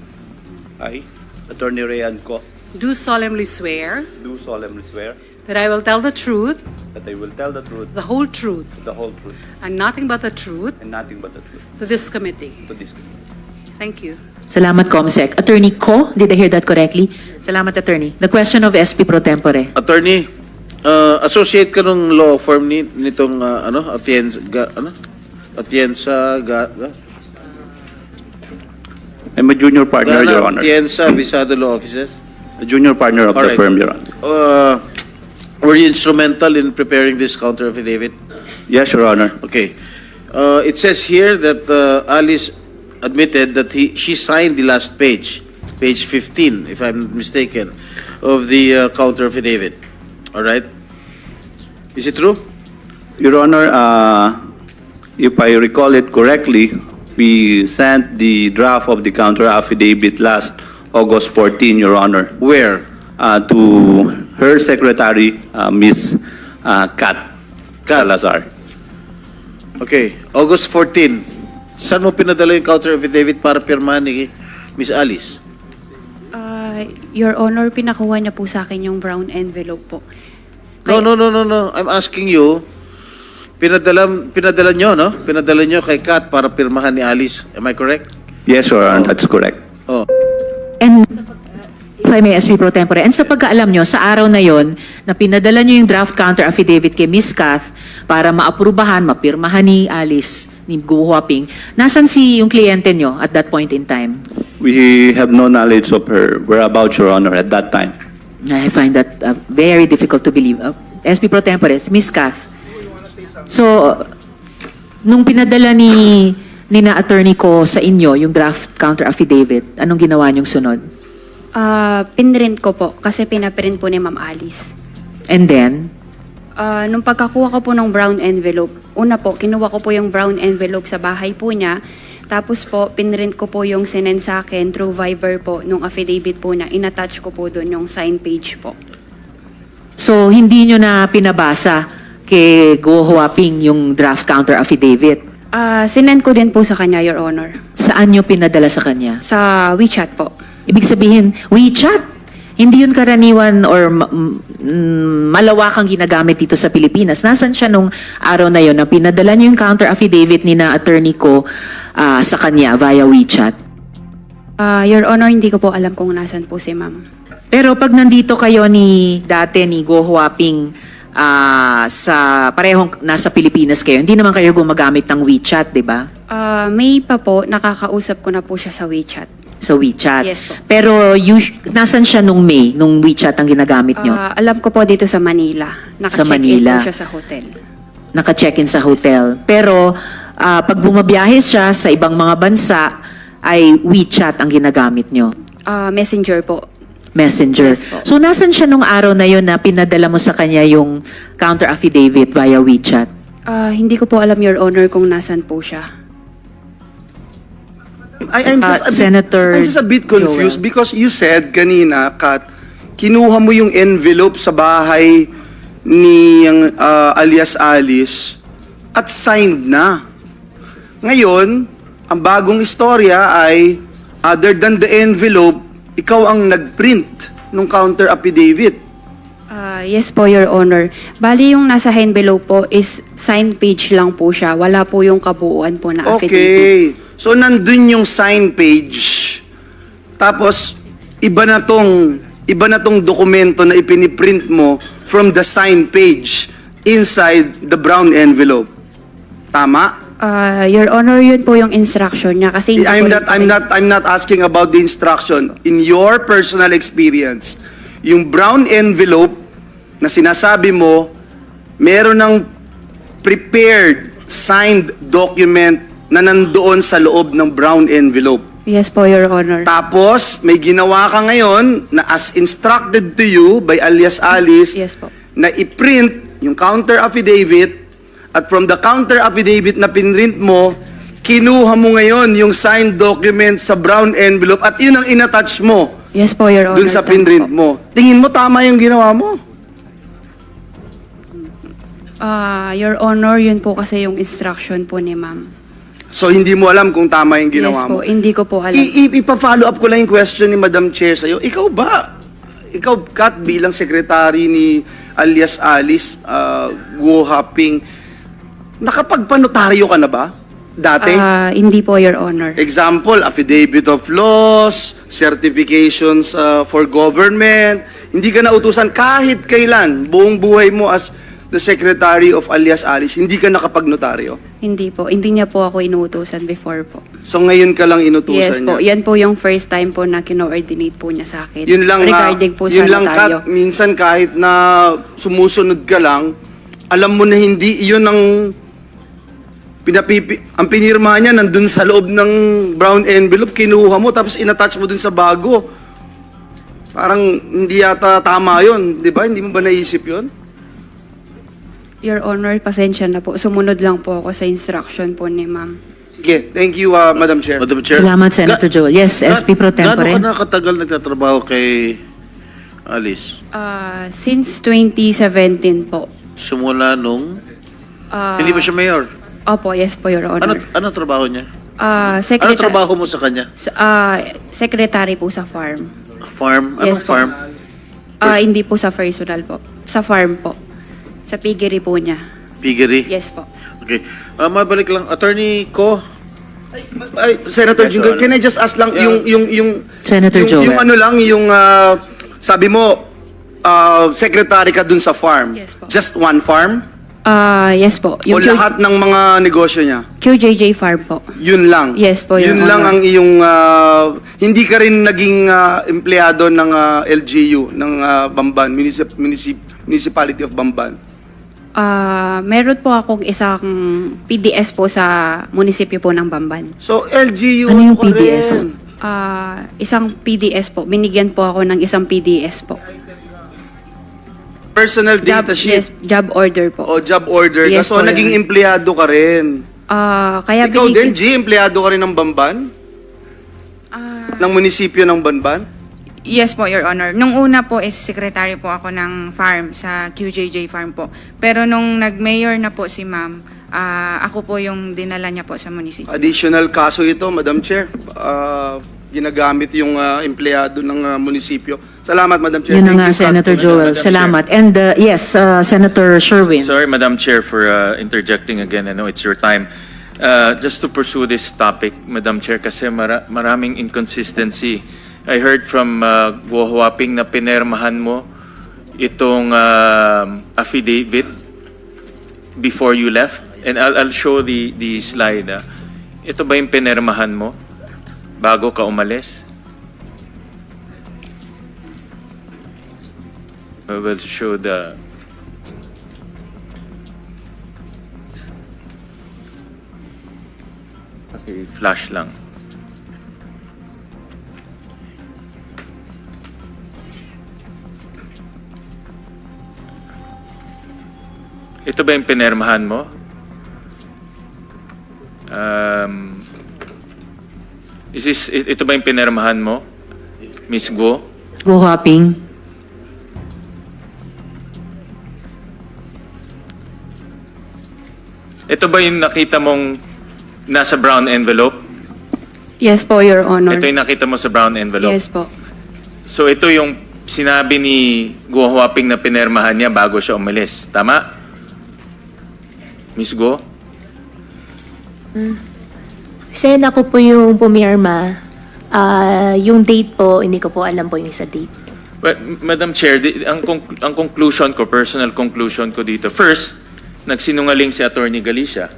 I, Attorney Rayan Ko, do solemnly swear do solemnly swear that I will tell the truth, that I will tell the truth, the whole truth, the whole truth, and nothing but the truth and nothing but the truth to this committee. to this committee. Thank you. Salamat, Comsec. Attorney Ko, did I hear that correctly? Salamat, Attorney. The question of SP pro tempore. Attorney, associate ka nung law firm nitong Atienza, I'm a junior partner, Your Honor. Atienza Visado Law Offices. A junior partner of All the right. firm, Your Honor. Were you instrumental in preparing this counter affidavit? Yes, Your Honor. Okay. It says here that Alice admitted that she signed the last page 15, if I'm not mistaken, of the counter affidavit. All right? Is it true? Your Honor, if I recall it correctly, we sent the draft of the counter affidavit last August 14, Your Honor, Where? to her secretary, Ms. Kat Salazar. Okay, August 14. Saan mo pinadala yung counter affidavit para pirmahan ni Miss Alice? Your Honor, pinakuha niya po sa akin yung brown envelope po. No. I'm asking you, pinadala nyo, no? Pinadala nyo kay Kat para pirmahan ni Alice. Am I correct? Yes, Your Honor, that's correct. Oh. And if I may, SP Pro Tempore, and sa pagkaalam nyo, sa araw na yon na pinadala nyo yung draft counter affidavit kay Miss Kath para maaprubahan, mapirmahan ni Alice, ni Guo Huaping, nasan si yung kliyente nyo at that point in time? We have no knowledge of her whereabouts, Your Honor, at that time. I find that very difficult to believe. SP Pro Tempore, Miss Kath. So, nung pinadala ni na attorney ko sa inyo yung draft counter affidavit, anong ginawa niyong sunod? Pinrint ko po kasi pinaprint po ni Ma'am Alice. And then, Nung pagkakuha ko po ng brown envelope, una po, kinuha ko po yung brown envelope sa bahay po niya. Tapos po, pinrint ko po yung sinend sa akin through Viber po, nung affidavit po na inattach ko po doon yung sign page po. so hindi nyo na pinabasa kay Guo Huaping yung draft counter affidavit? Sinend ko din po sa kanya, Your Honor. Saan nyo pinadala sa kanya? Sa WeChat po. Ibig sabihin, WeChat. Hindi yun karaniwan or malawakang ginagamit dito sa Pilipinas. Nasaan siya nung araw na yun na pinadala niyo yung counter affidavit ni na attorney ko sa kanya via WeChat? Your Honor, hindi ko po alam kung nasan po si Ma'am. Pero pag nandito kayo dati ni Guo Huaping sa parehong nasa Pilipinas kayo, hindi naman kayo gumagamit ng WeChat, di ba? May pa po, nakakausap ko na po siya sa WeChat. Sa WeChat. Yes po. Pero nasan siya nung May, nung WeChat ang ginagamit nyo? Alam ko po dito sa Manila. Sa Naka-check-in Manila. po siya sa hotel. Naka-check-in sa hotel. Pero pag bumabiyahe siya sa ibang mga bansa, ay WeChat ang ginagamit nyo. Messenger po. Messenger. Yes po. So, nasan siya nung araw na yun na pinadala mo sa kanya yung counter affidavit via WeChat? Hindi ko po alam, Your Honor, kung nasan po siya. I'm just a bit confused Joel. because you said kanina, Kat, kinuha mo yung envelope sa bahay ni alias Alice at signed na. Ngayon, ang bagong istorya ay other than the envelope, ikaw ang nagprint nung counter affidavit. Yes po, Your Honor. Bali, yung nasa envelope po is sign page lang po siya. Wala po yung kabuuan po na affidavit. Okay. So, nandun yung sign page. Tapos, iba na tong dokumento na ipiniprint mo from the sign page inside the brown envelope. Tama? Your Honor, yun po yung instruction niya. Kasi hindi I'm po not asking about the instruction. In your personal experience, yung brown envelope na sinasabi mo, meron ng prepared, signed document na nandoon sa loob ng brown envelope. Yes po, Your Honor. Tapos, may ginawa ka ngayon na as instructed to you by alias Alice, Yes po. na i-print yung counter affidavit at from the counter affidavit na pinrint mo, kinuha mo ngayon yung signed document sa brown envelope at yun ang inattach mo Yes po, Your Honor. dun sa Tama pinrint po. mo. Tingin mo tama yung ginawa mo? Your Honor, yun po kasi yung instruction po ni Ma'am. So, hindi mo alam kung tama yung Yes ginawa po, mo. hindi ko po alam. Ipa-follow up ko lang yung question ni Madam Chair sa'yo. Ikaw, Kat, bilang secretary ni alias Alice, Guo Huaping, nakapagpanotaryo ka na ba? Dati? Hindi po, Your Honor. Example, affidavit of laws, certifications for government. Hindi ka nautusan kahit kailan, buong buhay mo as the secretary of alias Alice, hindi ka nakapagnotaryo. Hindi po. Hindi niya po ako inuutosan before po. So ngayon ka lang Yes inutusan po. niya. Yan po yung first time po na kino-ordinate po niya sa akin. Yun lang Regarding po yun sa lang, notaryo. Kat, minsan kahit na sumusunod ka lang, alam mo na hindi iyon ang ang pinirma niya nandun sa loob ng brown envelope, kinuha mo tapos inattach mo dun sa bago. Parang hindi yata tama yun, di ba? Hindi mo ba naisip yun? Your Honor, pasensya na po. Sumunod lang po ako sa instruction po ni ma'am. Sige, thank you, Madam Chair. Madam Chair. Salamat, Senator Joel. Yes, SP Pro Tempore. Gaano ka nakatagal nagtatrabaho kay Alice? Since 2017 po. Simula nung... Ah, hindi ba siya mayor? Opo, yes po, Your Honor. Ano trabaho niya? Ano Secretary, trabaho mo sa kanya? secretary po sa farm. Farm? Anong Yes po. farm? Hindi po sa personal po. Sa farm po. Sa piggery po niya. Piggery? Yes po. Okay. Mabalik lang. Attorney Ko, Ay, Senator Yes, Jinggoy, Your can I just ask lang yung Senator Joel. yung ano lang, yung sabi mo, secretary ka dun sa farm. Yes po. Just one farm? Yes po. O lahat ng mga negosyo niya? QJJ farm po. Yun lang? Yes po, Your Yun lang Honor. ang iyong, hindi ka rin naging empleyado ng LGU, ng Bamban, Municipality of Bamban. Meron po akong isang PDS po sa munisipyo po ng Bamban. So, LGU Ano yung ka PDS? rin. Isang PDS po. Binigyan po ako ng isang PDS po. Personal data sheet. Yes, job order po. O job order ka. Yes So, po, naging Your empleyado ka rin. Kaya Ikaw din, G, empleyado ka rin ng Bamban? Ng munisipyo ng Bamban? Yes po, Your Honor. Nung una po is secretary po ako ng farm sa QJJ farm po. Pero nung nag-mayor na po si ma'am, ako po yung dinala niya po sa munisipyo. Additional kaso ito, Madam Chair. Ginagamit yung empleyado ng munisipyo. Salamat, Madam Chair. Yun na Thank nga, you, Senator Madam Joel. Chair. Salamat. And yes, Senator Sherwin. Sorry, Madam Chair, for interjecting again. I know it's your time. Just to pursue this topic, Madam Chair, kasi maraming inconsistency. I heard from Guo Huaping na pinermahan mo itong affidavit before you left. And I'll show the slide. Ito ba yung pinermahan mo bago ka umalis? I will show the... Okay, flash lang. Ito ba yung pinermahan mo? Ito ba yung pinermahan mo? Miss Go? Go hopping. Ito ba yung nakita mong nasa brown envelope? Yes po, Your Honor. Ito yung nakita mo sa brown envelope? Yes po. So ito yung sinabi ni Guo Huaping na pinermahan niya bago siya umalis. Tama? Miss Go? Sen, ako po yung pumirma. Yung date po, hindi ko po alam po yung sa date. Well, Madam Chair, ang conclusion ko, personal conclusion ko dito, first, nagsinungaling si Attorney Galicia.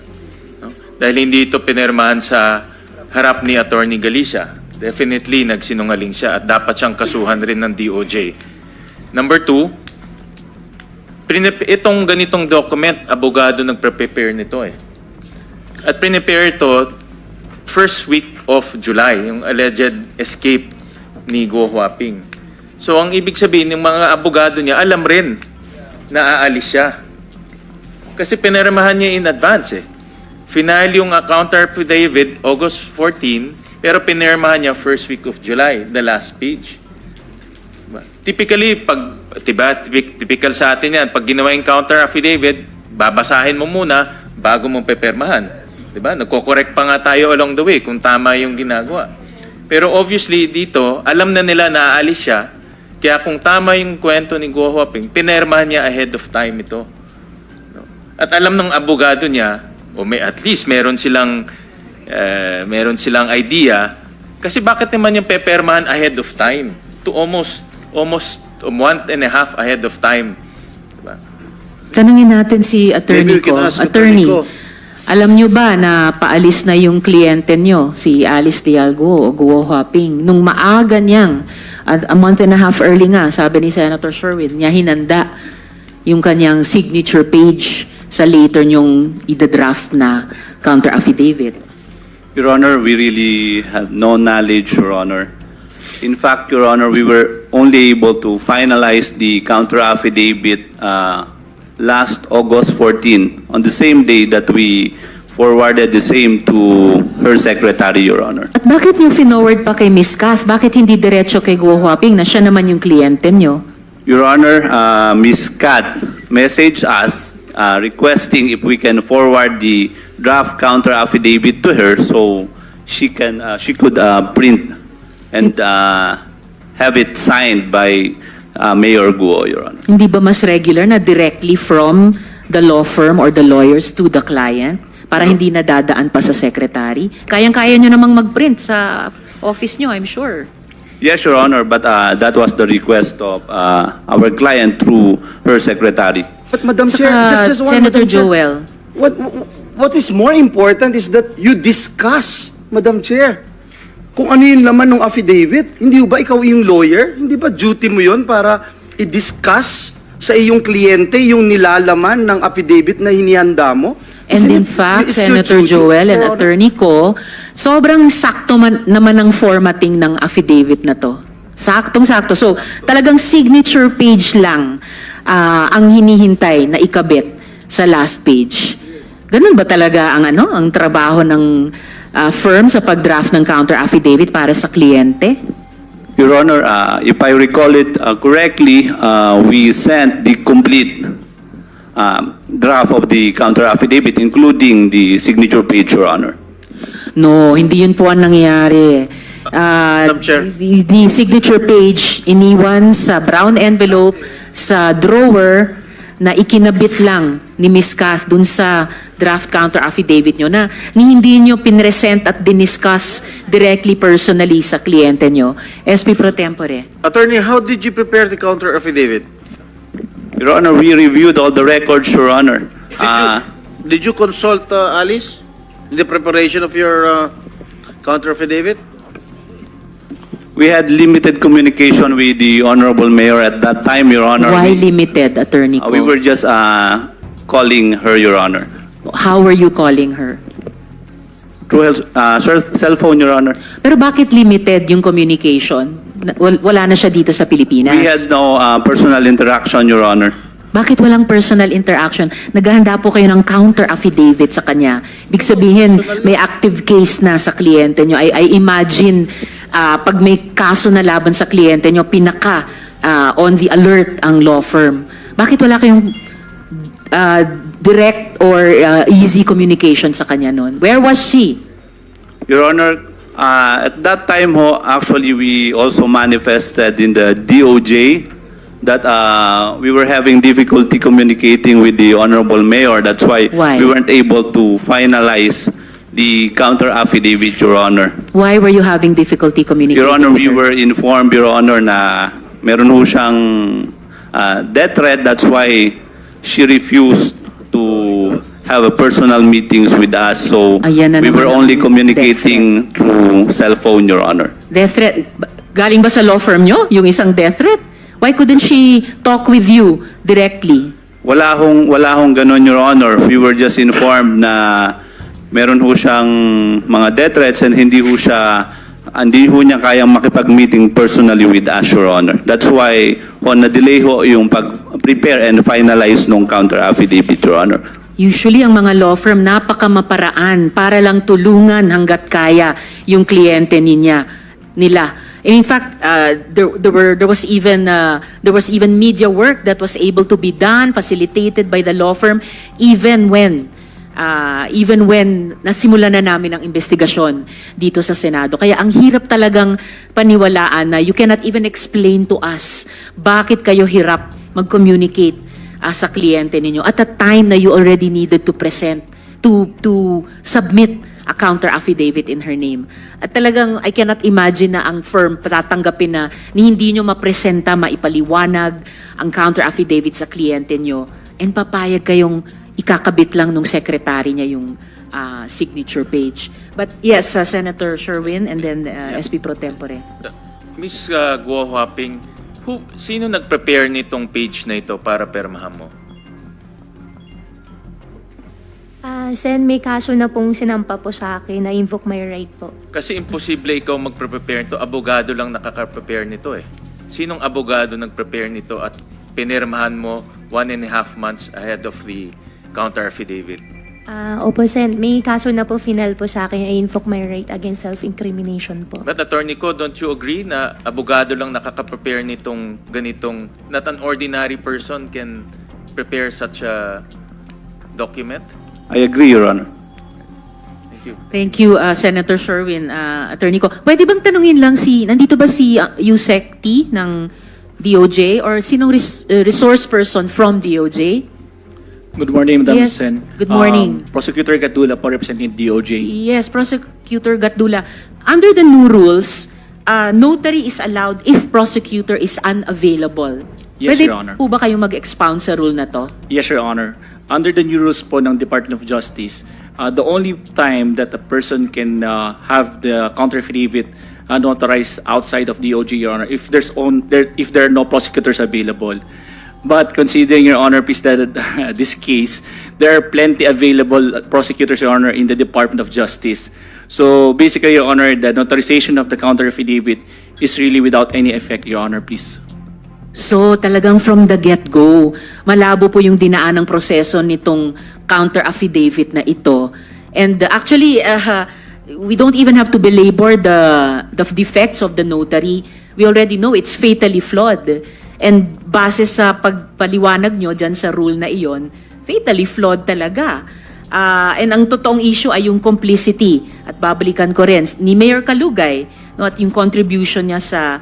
No? Dahil hindi ito pinermahan sa harap ni Attorney Galicia. Definitely, nagsinungaling siya at dapat siyang kasuhan rin ng DOJ. Number two, itong ganitong document, abogado nagpre-prepare nito eh. At prepare ito first week of July, yung alleged escape ni Guo Huaping. So, ang ibig sabihin, yung mga abogado niya, alam rin na aalis siya. Kasi pinirmahan niya in advance eh. Final yung counter affidavit, August 14, pero pinirmahan niya first week of July, the last page. Typically, typical sa atin yan, pag ginawa yung counter affidavit, babasahin mo muna bago mo pepirmahan. Diba? Nagko-correct pa nga tayo along the way kung tama yung ginagawa. Pero obviously dito, alam na nila na aalis siya, kaya kung tama yung kwento ni Guo Huaping, pinirmahan niya ahead of time ito. At alam ng abogado niya, o at least meron silang idea, kasi bakit naman yung pepermahan ahead of time? To almost 1.5 ahead of time. Diba? Tanungin natin si Attorney Maybe we can Ko. ask Attorney, Attorney Ko. alam nyo ba na paalis na yung kliyente nyo, si Alice Dialgo o Guo Huaping, nung maaga niyang, a month and a half early nga, sabi ni Senator Sherwin, niya hinanda yung kanyang signature page sa later nyong ida-draft na counter affidavit. Your Honor, we really have no knowledge, Your Honor. In fact, Your Honor, we were only able to finalize the counter affidavit last August 14, on the same day that we forwarded the same to her secretary, Your Honor. At bakit niyo finoward pa kay Miss Kath? Bakit hindi diretso kay Guo Huaping na siya naman yung kliyente niyo? Your Honor, Ms. Kat messaged us requesting if we can forward the draft counter affidavit to her so she could print and have it signed by Mayor Guo, Your Honor. Hindi ba mas regular na directly from the law firm or the lawyers to the client para hindi nadadaan pa sa secretary? Kayang-kaya niyo namang mag-print sa office niyo, I'm sure. Yes, Your Honor, but that was the request of our client through her secretary. But Madam Saka, Chair, just one, Senator Madam Chair. Joel. What is more important is that you discuss, Madam Chair, kung ano yung laman ng affidavit. Hindi ba ikaw yung lawyer? Hindi ba duty mo yun para i-discuss sa iyong kliyente yung nilalaman ng affidavit na hinihanda mo? And Isn't in it- fact, it's your Senator duty, Joel and Your Honor. Attorney Ko, sobrang sakto naman ang formatting ng affidavit na to. Saktong-sakto. So, talagang signature page lang ang hinihintay na ikabit sa last page. Ganun ba talaga ang trabaho ng firm sa pag-draft ng counter affidavit para sa kliyente? Your Honor, if I recall it correctly, we sent the complete draft of the counter affidavit, including the signature page, Your Honor. No, hindi yun po ang nangyayari. Madam Chair. The signature page iniwan sa brown envelope sa drawer na ikinabit lang ni Ms. Kath dun sa draft counter affidavit nyo na hindi nyo pinresent at diniscuss directly personally sa kliyente nyo. SP Pro Tempore. Attorney, how did you prepare the counter affidavit? Your Honor, we reviewed all the records, Your Honor. Did you consult Alice in the preparation of your counter affidavit? We had limited communication with the Honorable Mayor at that time, Your Honor. Why limited, Attorney Ko? We were just calling her, Your Honor. How were you calling her? Through cell phone, Your Honor. Pero bakit limited yung communication? Wala na siya dito sa Pilipinas. We had no personal interaction, Your Honor. Bakit walang personal interaction? Naghahanda po kayo ng counter affidavit sa kanya. Ibig sabihin, may active case na sa kliyente nyo. I imagine, pag may kaso na laban sa kliyente nyo, pinaka on the alert ang law firm. Bakit wala kayong direct or easy communication sa kanya noon? Where was she? Your Honor, at that time, actually, we also manifested in the DOJ that we were having difficulty communicating with the Honorable Mayor. That's why Why? we weren't able to finalize the counter affidavit, Your Honor. Why were you having difficulty communicating Your Honor, with we her? were informed, Your Honor, na meron ho siyang death threat. That's why she refused to have a personal meetings with us. So Ayan na we were naman ang only communicating through cell phone, Your Honor. Death threat? Galing ba sa law firm nyo, yung isang death threat? Why couldn't she talk with you directly? Wala hong ganun, Your Honor. We were just informed na meron ho siyang mga death threats and hindi ho niya kayang makipag-meeting personally with us, Your Honor. That's why na-delay ho yung pag-prepare and finalize nung counter affidavit, Your Honor. Usually, ang mga law firm, napakamaparaan para lang tulungan hanggat kaya yung kliyente nila. In fact, there was even media work that was able to be done, facilitated by the law firm, even when nasimula na namin ang investigasyon dito sa Senado. Kaya ang hirap talagang paniwalaan na you cannot even explain to us bakit kayo hirap mag-communicate sa kliyente ninyo at a time na you already needed to present, to submit a counter affidavit in her name. At talagang I cannot imagine na ang firm patatanggapin na hindi nyo mapresenta, maipaliwanag ang counter affidavit sa kliyente nyo and papayag kayong ikakabit lang nung secretary niya yung signature page. But yes, Senator Sherwin and then SP Pro Tempore. Miss Guo Huaping, sino nag-prepare nitong page na ito para permahan mo? Sen, may kaso na pong sinampa po sa akin na invoke my right po. Kasi imposible ikaw mag-prepare nito. Abogado lang nakaka-prepare nito eh. Sinong abogado nag-prepare nito at pinirmahan mo 1.5 months ahead of the counter affidavit. Opo, Sen. May kaso na po final po sa akin. I invoke my right against self-incrimination po. But Attorney Ko, don't you agree na abogado lang nakaka-prepare nitong ganitong, not an ordinary person can prepare such a document? I agree, Your Honor. Thank you. Thank you, Senator Sherwin. Attorney ko, pwede bang tanungin lang nandito ba si Yusek T ng DOJ or sinong resource person from DOJ? Good morning, Madam Yes, Sen. good morning. Prosecutor Gatdula po representing DOJ. Yes, Prosecutor Gatdula. Under the new rules, notary is allowed if prosecutor is unavailable. Yes, Pwede Your Honor. po ba kayong mag-expound sa rule na to? Yes, Your Honor. Under the new rules po ng Department of Justice, the only time that a person can have the counter affidavit notarized outside of DOJ, Your Honor, if there are no prosecutors available. But considering, Your Honor, please, that this case, there are plenty available prosecutors, Your Honor, in the Department of Justice. So basically, Your Honor, the notarization of the counter affidavit is really without any effect, Your Honor, please. So talagang from the get-go, malabo po yung dinaanang proseso nitong counter affidavit na ito. And actually, we don't even have to belabor the defects of the notary. We already know it's fatally flawed. And base sa pagpaliwanag nyo dyan sa rule na iyon, fatally flawed talaga. And ang totoong issue ay yung complicity. At babalikan ko rin ni Mayor Kalugay, no, at yung contribution niya sa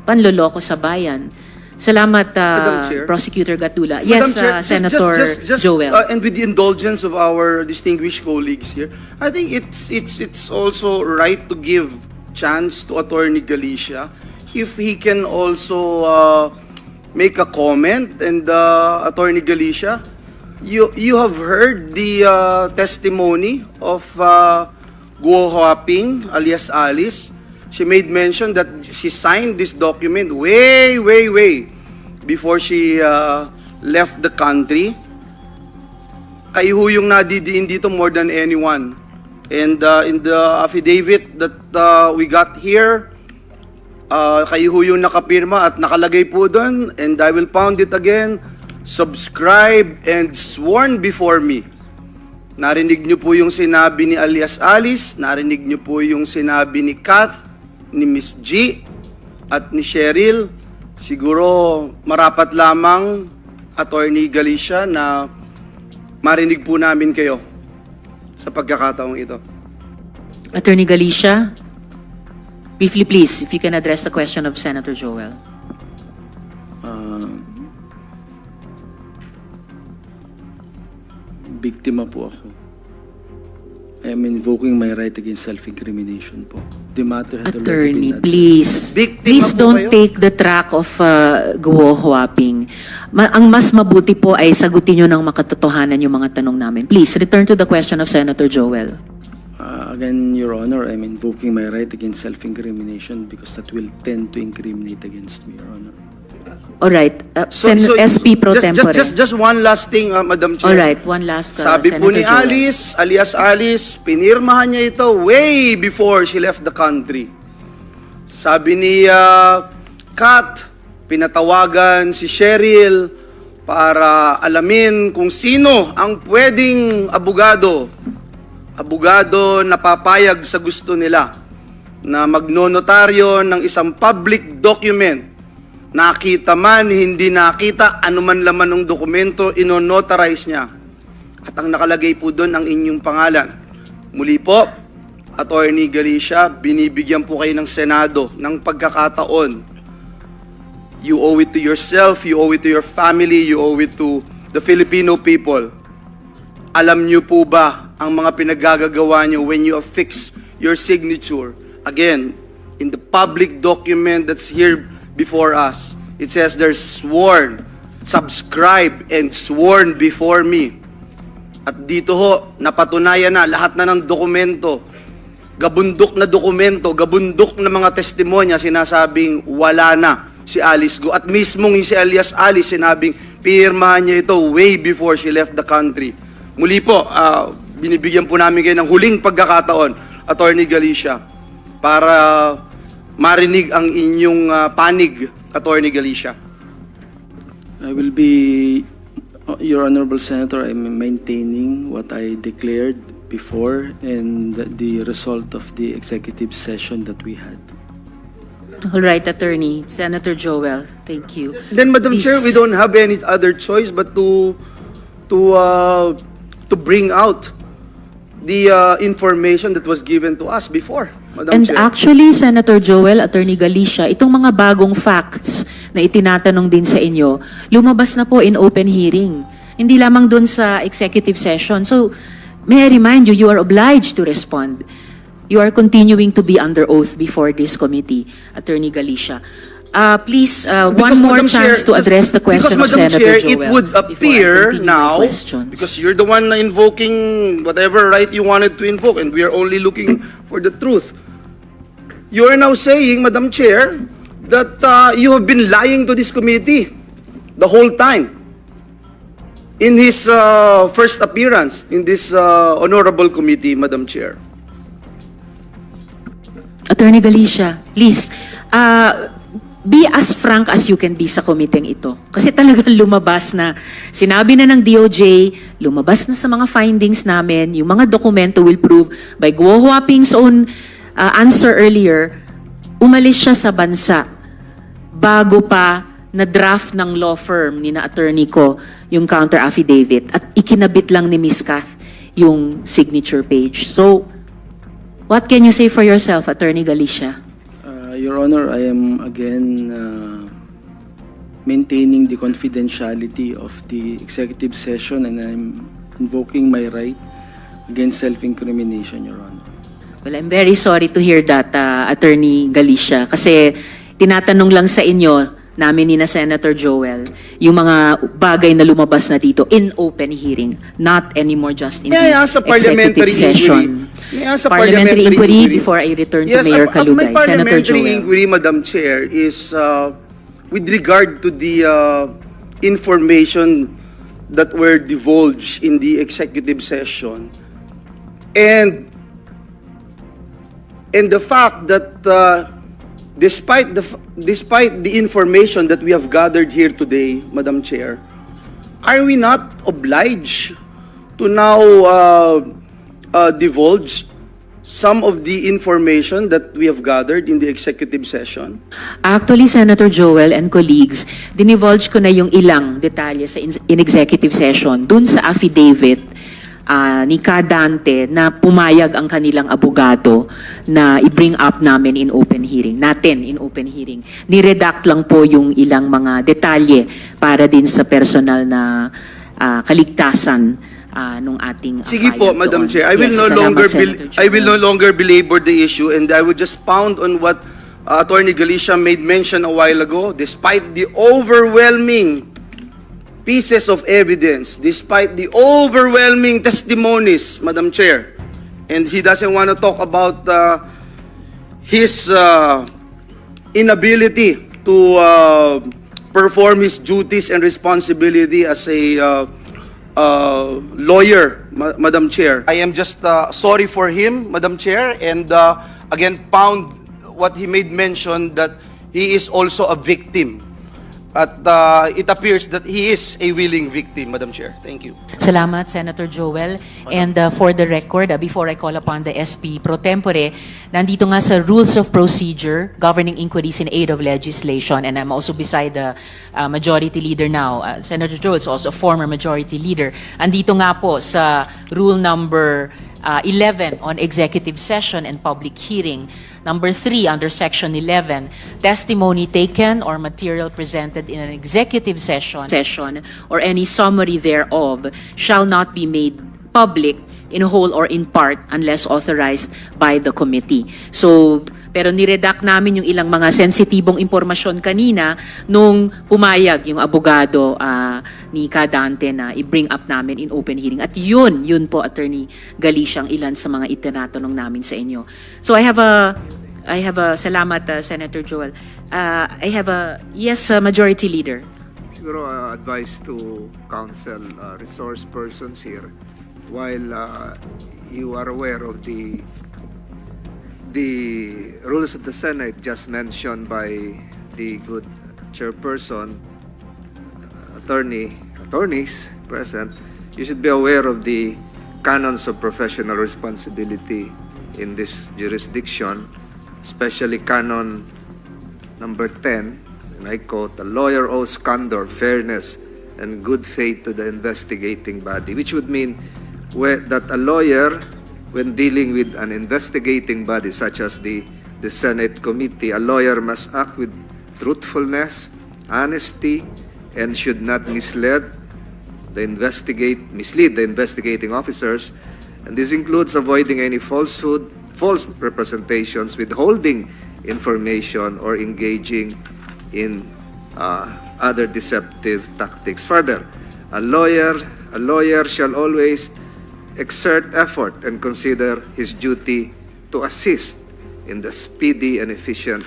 panloloko sa bayan. Salamat, Madam Chair. Prosecutor Gatdula. Yes, Madam Chair, Senator just, Joel. and with the indulgence of our distinguished colleagues here, I think it's also right to give chance to Attorney Galicia if he can also make a comment. And Attorney Galicia, you have heard the testimony of Guo Huaping alias Alice. She made mention that she signed this document way before she left the country. Kayo ho yung nadidiin dito more than anyone. And in the affidavit that we got here, kayo ho yung nakapirma at nakalagay po doon, and I will pound it again, subscribe and sworn before me. Narinig niyo po yung sinabi ni alias Alice, narinig niyo po yung sinabi ni Kath, ni Miss G, at ni Cheryl. Siguro marapat lamang, Attorney Galicia, na marinig po namin kayo sa pagkakataong ito. Attorney Galicia, briefly please, if you can address the question of Senator Joel. Biktima po ako. I am invoking my right against self-incrimination po. The matter has Attorney, already been please. Biktima Please po don't kayo? take the track of Guo Huaping. Ang mas mabuti po ay sagutin nyo ng makatotohanan yung mga tanong namin. Please, return to the question of Senator Joel. Again, Your Honor, I'm invoking my right against self-incrimination because that will tend to incriminate against me, Your Honor. Alright, SP Pro Tempore. Just one last thing, Madam Chair. Alright, one last, Sabi Senator po ni Joel. Alice, alias Alice, pinirmahan niya ito way before she left the country. Sabi ni Kat, pinatawagan si Cheryl para alamin kung sino ang pwedeng abogado na papayag sa gusto nila na magnonotaryo ng isang public document. Nakita man, hindi nakita, anuman laman ng dokumento, inonotarize niya. At ang nakalagay po doon ang inyong pangalan. Muli po, Attorney Galicia, binibigyan po kayo ng Senado ng pagkakataon. You owe it to yourself, you owe it to your family, you owe it to the Filipino people. Alam niyo po ba ang mga pinagagagawa niyo when you affix your signature? Again, in the public document that's here before us, it says there's sworn, subscribed, and sworn before me. At dito ho, napatunayan na lahat na ng dokumento, gabundok na dokumento, gabundok na mga testimonya, sinasabing wala na si Alice Go. At mismong si alias Alice, sinabing pirmahan niya ito way before she left the country. Muli po, binibigyan po namin kayo ng huling pagkakataon, Attorney Galicia, para marinig ang inyong panig, Attorney Galicia. I will be Your Honorable Senator, I'm maintaining what I declared before and the result of the executive session that we had. All right, Attorney. Senator Joel, thank you. Then, Madam Please. Chair, we don't have any other choice but to bring out the information that was given to us before, Madam And Chair. actually, Senator Joel, Attorney Galicia, itong mga bagong facts na itinatanong din sa inyo, lumabas na po in open hearing. Hindi lamang dun sa executive session. So, may I remind you, you are obliged to respond. You are continuing to be under oath before this committee, Attorney Galicia. Please, one Because, more Madam chance Chair, to address the question of because, Madam Senator Chair, Joel. it would before I appear continue my now, questions. because you're the one invoking whatever right you wanted to invoke, and we are only looking for the truth. You are now saying, Madam Chair, that you have been lying to this committee the whole time. In his first appearance in this honorable committee, Madam Chair. Attorney Galicia, please, be as frank as you can be sa komiteng ito. Kasi talagang lumabas na, sinabi na ng DOJ, lumabas na sa mga findings namin, yung mga dokumento will prove by Guo Huaping's own answer earlier, umalis siya sa bansa bago pa na draft ng law firm ni na attorney ko yung counter affidavit at ikinabit lang ni Ms. Kath yung signature page. So, what can you say for yourself, Attorney Galicia? Your Honor, I am again maintaining the confidentiality of the executive session, and I'm invoking my right against self-incrimination, Your Honor. Well, I'm very sorry to hear that, Attorney Galicia, kasi tinatanong lang sa inyo namin ni na Senator Joel yung mga bagay na lumabas na dito in open hearing, not anymore just in May I the ask a executive parliamentary session. inquiry? May I ask a Parliamentary inquiry before I return to Yes, Mayor my Kalugay. Senator parliamentary Joel. inquiry, Madam Chair, is with regard to the information that were divulged in the executive session, and the fact that despite the information that we have gathered here today, Madam Chair, are we not obliged to now divulge some of the information that we have gathered in the executive session? Actually, Senator Joel and colleagues, dinivulge ko na yung ilang detalye sa in executive session dun sa affidavit ni Kadante na pumayag ang kanilang abogado na i-bring up namin in open hearing. Niredact lang po yung ilang mga detalye para din sa personal na kaligtasan nung ating Sige po, file Madam doon. Chair. I will Yes, no salamat, longer Senator I will no Joel. longer belabor the issue, and I would just pound on what Attorney Galicia made mention a while ago. Despite the overwhelming pieces of evidence, despite the overwhelming testimonies, Madam Chair, and he doesn't want to talk about his inability to perform his duties and responsibility as a lawyer, Madam Chair. I am just sorry for him, Madam Chair, and again pound what he made mention that he is also a victim. At it appears that he is a willing victim, Madam Chair. Thank you. Salamat, Senator Joel. And for the record, before I call upon the SP pro tempore, nandito nga sa Rules of Procedure governing inquiries in aid of legislation, and I'm also beside the Majority Leader now. Senator Joel is also a former Majority Leader. Andito nga po sa Rule number 11 on executive session and public hearing. Number 3 under Section 11, testimony taken or material presented in an executive session or any summary thereof shall not be made public in whole or in part unless authorized by the committee. So, pero niredact namin yung ilang mga sensitibong impormasyon kanina nung pumayag yung abogado ni Kadante na i-bring up namin in open hearing. At yun po, Attorney Galicia, ang ilan sa mga itinatanong namin sa inyo. So I have a salamat, Senator Joel. I have a, yes, Majority Leader. Siguro advice to council resource persons here, while you are aware of the rules of the Senate just mentioned by the good chairperson, attorneys, present, you should be aware of the canons of professional responsibility in this jurisdiction, especially canon number 10, and I quote, "A lawyer owes candor, fairness, and good faith to the investigating body," which would mean that a lawyer, when dealing with an investigating body such as the Senate committee, a lawyer must act with truthfulness, honesty, and should not mislead the investigating officers. And this includes avoiding any falsehood, false representations, withholding information, or engaging in other deceptive tactics. Further, a lawyer shall always exert effort and consider his duty to assist in the speedy and efficient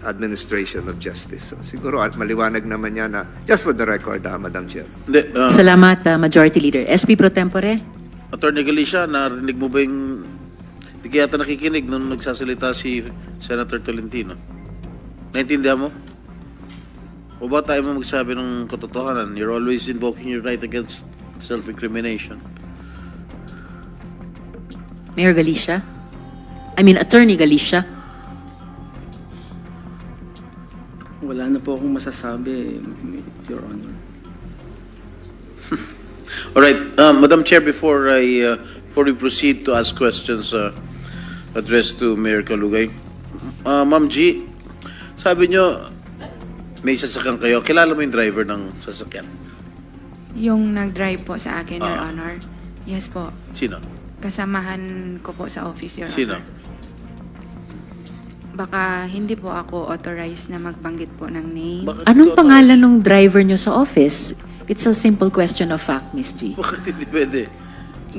administration of justice. So, siguro at maliwanag naman yan na, just for the record, Madam Chair. Hindi, Salamat, Majority Leader. SP Pro Tempore? Attorney Galicia, narinig mo ba yung... Hindi kaya yata nakikinig nung nagsasalita si Senator Tolentino. Naintindihan mo? O ba tayo mo magsabi ng katotohanan? You're always invoking your right against self-incrimination. Mayor Galicia? Attorney Galicia? Wala na po akong masasabi, Your Honor. All right, Madam Chair, before we proceed to ask questions addressed to Mayor Kalugay, Ma'am G, sabi nyo, may sasakyan kayo. Kilala mo yung driver ng sasakyan? Yung nag-drive po sa akin, Your Honor. Yes po. Sino? Kasamahan ko po sa office, Your Sino? Honor. Baka hindi po ako authorized na magbanggit po ng name. Bakit Anong ikaw pangalan ng driver nyo sa office? It's a simple question of fact, Miss G. Bakit hindi pwede?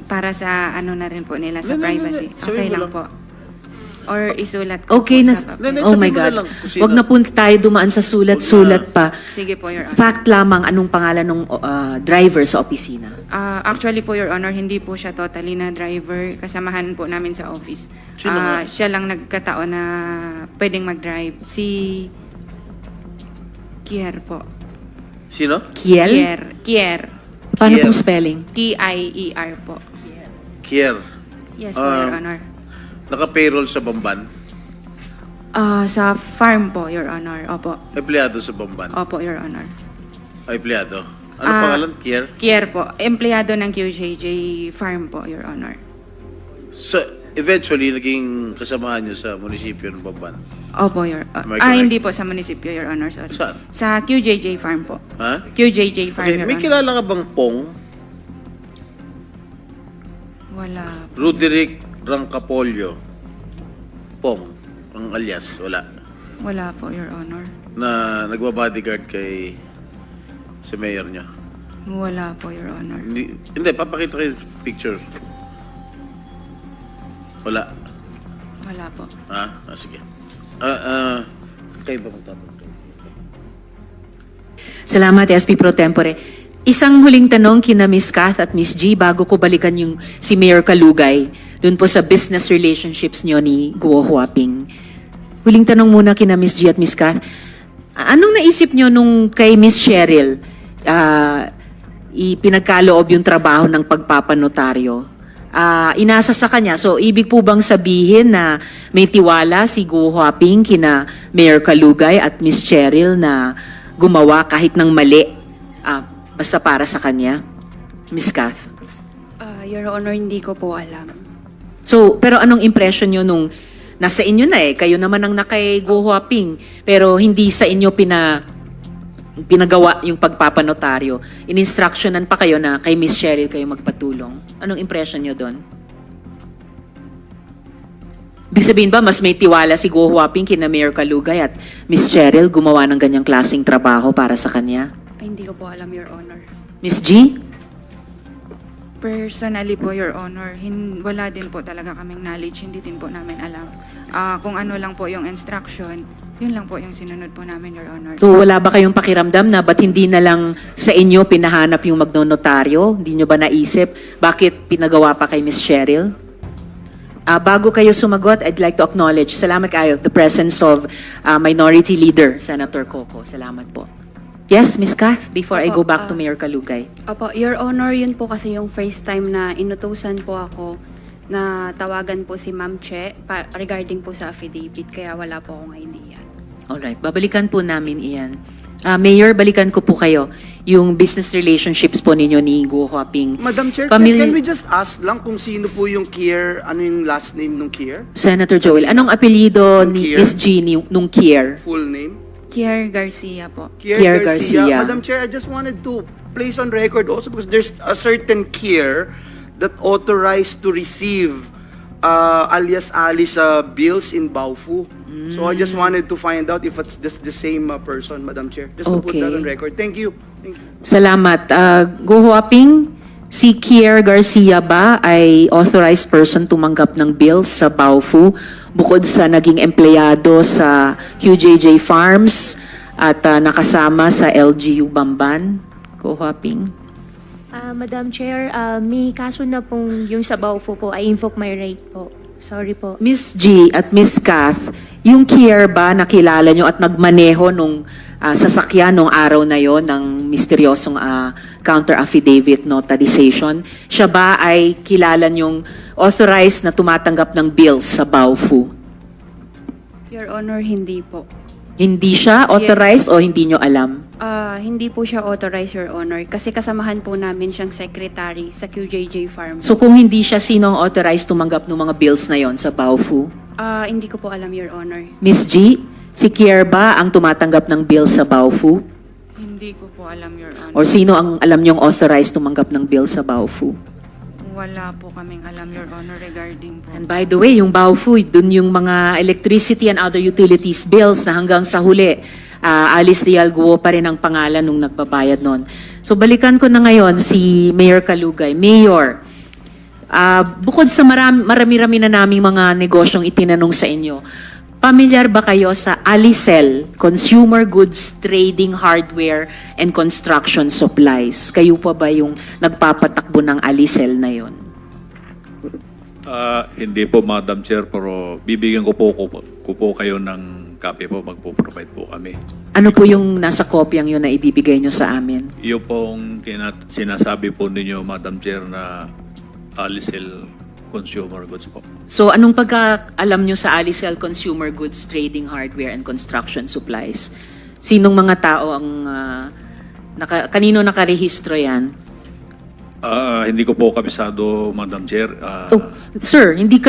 Para sa ano na rin po nila, sa Hindi, privacy. hindi. Sabihin Okay mo lang lang. po. Or isulat ko Okay po na. sa papel. Hindi, Oh sabihin my mo na God. lang kung sino. Huwag na punta tayo dumaan sa sulat-sulat pa. Sige po, Your Honor. Fact lamang anong pangalan ng driver sa opisina. Actually po, Your Honor, hindi po siya totally na driver. Kasamahan po namin sa office. Sino nga? Siya lang nagkataon na pwedeng mag-drive. Si Kier po. Sino? Kiel? Kier. Paano Kiel. pong spelling? T-I-E-R po. Kier. Yes po, Your Honor. Naka-payroll sa Bamban. Sa farm po, Your Honor. Opo. Empleyado sa Bamban. Opo, Your Honor. Empleyado. Ano pangalan? Kier? Kier po. Empleyado ng QJJ Farm po, Your Honor. So, eventually, naging kasamahan nyo sa munisipyo ng Bamban. Opo, Your Am I correct? hindi po sa munisipyo, Your Honor. Sorry. Saan? Sa QJJ Farm po. Ha? QJJ Farm, Okay, Your may Honor. kilala ka bang Pong? Wala. Roderick Rancapolio. Pong. Ang alias. Wala. Wala po, Your Honor. Na nagbabodyguard kay sa mayor niya. Wala po, Your Honor. Hindi, papakita ko yung picture. Wala. Wala po. Sige. Kayo ba magtatanong? Salamat, SP Pro Tempore. Isang huling tanong kina Miss Kath at Miss G bago ko balikan yung si Mayor Kalugay dun po sa business relationships niyo ni Guo Huaping. Huling tanong muna kina Miss G at Miss Kath. Anong naisip niyo nung kay Miss Cheryl ipinagkaloob yung trabaho ng pagpapanotaryo? Inasa sa kanya. So, ibig po bang sabihin na may tiwala si Guo Huaping kina Mayor Kalugay at Miss Cheryl na gumawa kahit ng mali basta para sa kanya? Miss Kath? Your Honor, hindi ko po alam. So, pero anong impression nyo nung nasa inyo na kayo naman ang nakay Guo Huaping, pero hindi sa inyo pinagawa yung pagpapanotaryo. In-instructionan pa kayo na kay Miss Cheryl kayo magpatulong. Anong impression nyo doon? Ibig sabihin ba, mas may tiwala si Guo Huaping kina Mayor Kalugay at Miss Cheryl gumawa ng ganyang klaseng trabaho para sa kanya? Ay, hindi ko po alam, Your Honor. Miss G? Personally po, Your Honor, wala din po talaga kaming knowledge. Hindi din po namin alam. Kung ano lang po yung instruction, yun lang po yung sinunod po namin, Your Honor. So wala ba kayong pakiramdam na ba't hindi na lang sa inyo pinahanap yung magnonotaryo? Hindi nyo ba naisip? Bakit pinagawa pa kay Miss Cheryl? Bago kayo sumagot, I'd like to acknowledge, salamat kayo, the presence of Minority Leader, Senator Coco. Salamat po. Yes, Ms. Kath, before I go Opo, back to Mayor Kalugay. Opo, Your Honor, yun po kasi yung first time na inutusan po ako na tawagan po si Ma'am Che regarding po sa affidavit, kaya wala po akong idea. Alright, babalikan po namin iyan. Mayor, balikan ko po kayo. Yung business relationships po ninyo ni Guo Huaping. Madam Chair, Pamilya- can we just ask lang kung sino po yung Kier, ano yung last name nung Kier? Senator Joel, anong apelyido ni Kier? Ms. G nung Kier? Full name? Kier Garcia po. Kier Garcia. Madam Chair, I just wanted to place on record also because there's a certain Kier that authorized to receive alias Alice bills in Baofu. So I just wanted to find out if it's the same person, Madam Chair. Just to put that Okay. on record. Thank you. Thank you. Salamat. Guo Huaping, si Kier Garcia ba ay authorized person tumanggap ng bills sa Baofu bukod sa naging empleyado sa QJJ Farms at nakasama sa LGU Bamban? Guo Huaping. Madam Chair, may kaso na pong yung sa Baofu po, I invoke my right po. Sorry po. Miss G at Miss Kath, yung Kier ba nakilala nyo at nagmaneho nung sasakyan nung araw na yon ng misteryosong counter affidavit notarization, siya ba ay kilala nyong authorized na tumatanggap ng bills sa Baofu? Your Honor, hindi po. Hindi siya authorized o hindi nyo alam? Hindi po siya authorized, Your Honor, kasi kasamahan po namin siyang secretary sa QJJ Farm. So kung hindi siya, sino ang authorized tumanggap ng mga bills na yon sa Baofu? Hindi ko po alam, Your Honor. Miss G, si Kier ba ang tumatanggap ng bills sa Baofu? Hindi ko po alam, Your Honor. Or sino ang alam nyong authorized tumanggap ng bills sa Baofu? Wala po kaming alam, Your Honor, regarding po. And by the way, yung Baofu, dun yung mga electricity and other utilities bills na hanggang sa huli, Alice Leal Guo pa rin ang pangalan nung nagbabayad nun. So balikan ko na ngayon si Mayor Kalugay. Mayor, bukod sa marami-rami na naming mga negosyong itinanong sa inyo, pamilyar ba kayo sa Alicel, Consumer Goods Trading Hardware and Construction Supplies? Kayo pa ba yung nagpapatakbo ng Alicel na yon? Hindi po, Madam Chair, pero bibigyan ko po kayo ng copy po, magpo-provide po kami. Ano po yung nasa kopyang yun na ibibigay nyo sa amin? Yung pong sinasabi po ninyo, Madam Chair, na Alicel Consumer Goods po. So anong pagkaalam nyo sa Alicel Consumer Goods Trading Hardware and Construction Supplies? Sinong mga tao ang kanino nakarehistro yan? Hindi ko po kabisado, Madam Chair. Sir, hindi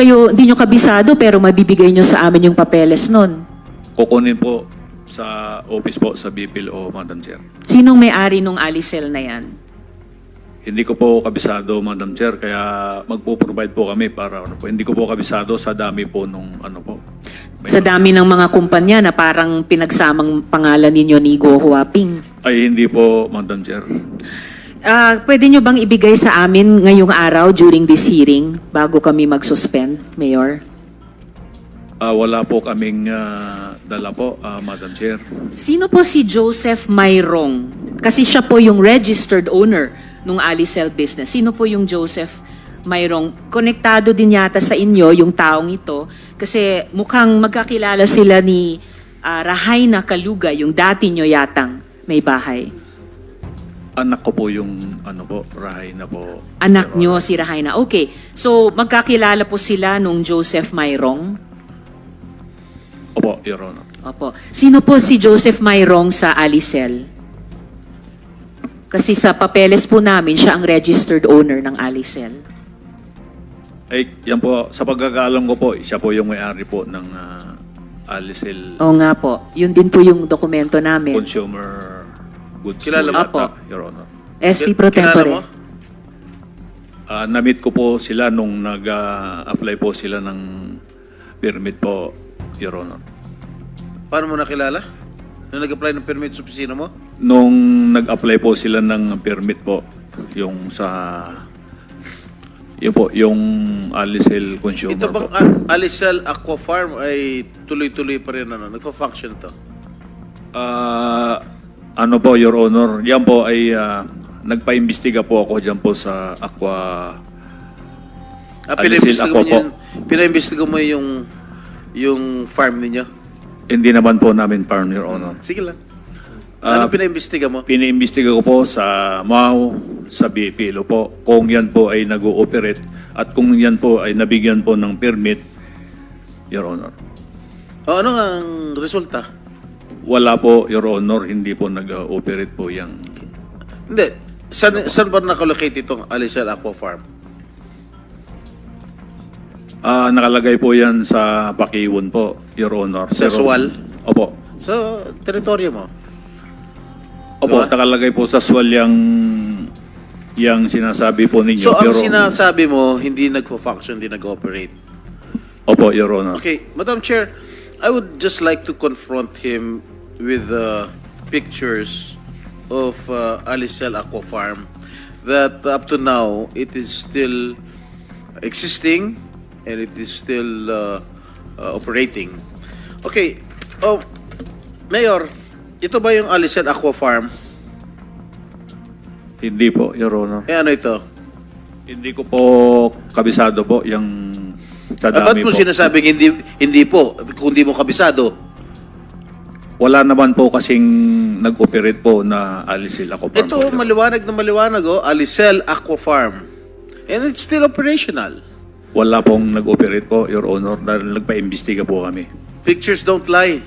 nyo kabisado pero mabibigay nyo sa amin yung papeles nun. Kukunin po sa office po sa BPLO, Madam Chair. Sinong may-ari nung Alicel na yan? Hindi ko po kabisado, Madam Chair, kaya magpo-provide po kami para ano po. Hindi ko po kabisado sa dami po nung ano po. Sa dami ng mga kumpanya na parang pinagsamang pangalan ninyo ni Guo Huaping. Ay, hindi po, Madam Chair. Pwede nyo bang ibigay sa amin ngayong araw during this hearing bago kami mag-suspend, Mayor? Wala po kaming dala po, Madam Chair. Sino po si Joseph Mayrong? Kasi siya po yung registered owner ng Alicel business. Sino po yung Joseph Mayrong? Konektado din yata sa inyo yung taong ito kasi mukhang magkakilala sila ni Rahaina Kalugay, yung dati nyo yatang may bahay. Anak ko po yung ano po, Rahaina po. Anak nyo si Rahaina. Okay. So magkakilala po sila nung Joseph Mayrong? Opo, Your Honor. Opo. Sino po si Joseph Mayrong sa Alicel? Kasi sa papeles po namin, siya ang registered owner ng Alicel. Ay, yan po, sa pagkakaalam ko po, siya po yung may-ari po ng Alicel Oo nga po. Yun din po yung dokumento namin. Consumer Goods. Kilala mo? po yata, Opo. Your Honor. SP Pro Kilala Tempore. mo? Na-meet ko po sila nung nag-apply po sila ng permit po, Your Honor. Paano mo nakilala? Nung nag-apply ng permit sa opisina mo? Nung nag-apply po sila ng permit po, yung sa... Yun po, yung Alicel Consumer Ito bang po. Alicel Aqua Farm ay tuloy-tuloy pa rin nagpa-function to? Ano po, Your Honor, yan po ay nagpa-imbestiga po ako dyan po sa Aqua... Alicel Aqua po. Pinaimbestiga mo yung farm ninyo? Hindi naman po namin farm, Your Honor. Sige lang. Ano pinaimbestiga mo? Piniimbestiga ko po sa MAU, sa BPLO po, kung yan po ay nag-ooperate at kung yan po ay nabigyan po ng permit, Your Honor. O, ano ang resulta? Wala po, Your Honor, hindi po nag-ooperate po yung... Hindi. Saan ba nakalocate itong Alisal Aqua Farm? Nakalagay po yan sa Bakiwon po, Your Honor. Sa Sual? Opo. Sa teritoryo mo? Opo, Diba? nakalagay po sa Sual yung sinasabi po ninyo. So, ang pero- sinasabi mo, hindi nagpo-function, hindi nag-operate. Opo, Your Honor. Okay, Madam Chair, I would just like to confront him with pictures of Alisal Aqua Farm that up to now, it is still existing and it is still operating. Okay, Mayor, ito ba yung Alisal Aqua Farm? Hindi po, Your Honor. Ano ito? Hindi ko po kabisado po yung sa Ba't dami mo po. sinasabing hindi po, kung di mo kabisado? Wala naman po kasing nag-operate po na Alisal Aqua Farm. Ito, po, Your Honor. maliwanag na maliwanag, Alisal Aqua Farm. And it's still operational. Wala pong nag-operate po, Your Honor, dahil nagpa-imbestiga po kami. Pictures don't lie.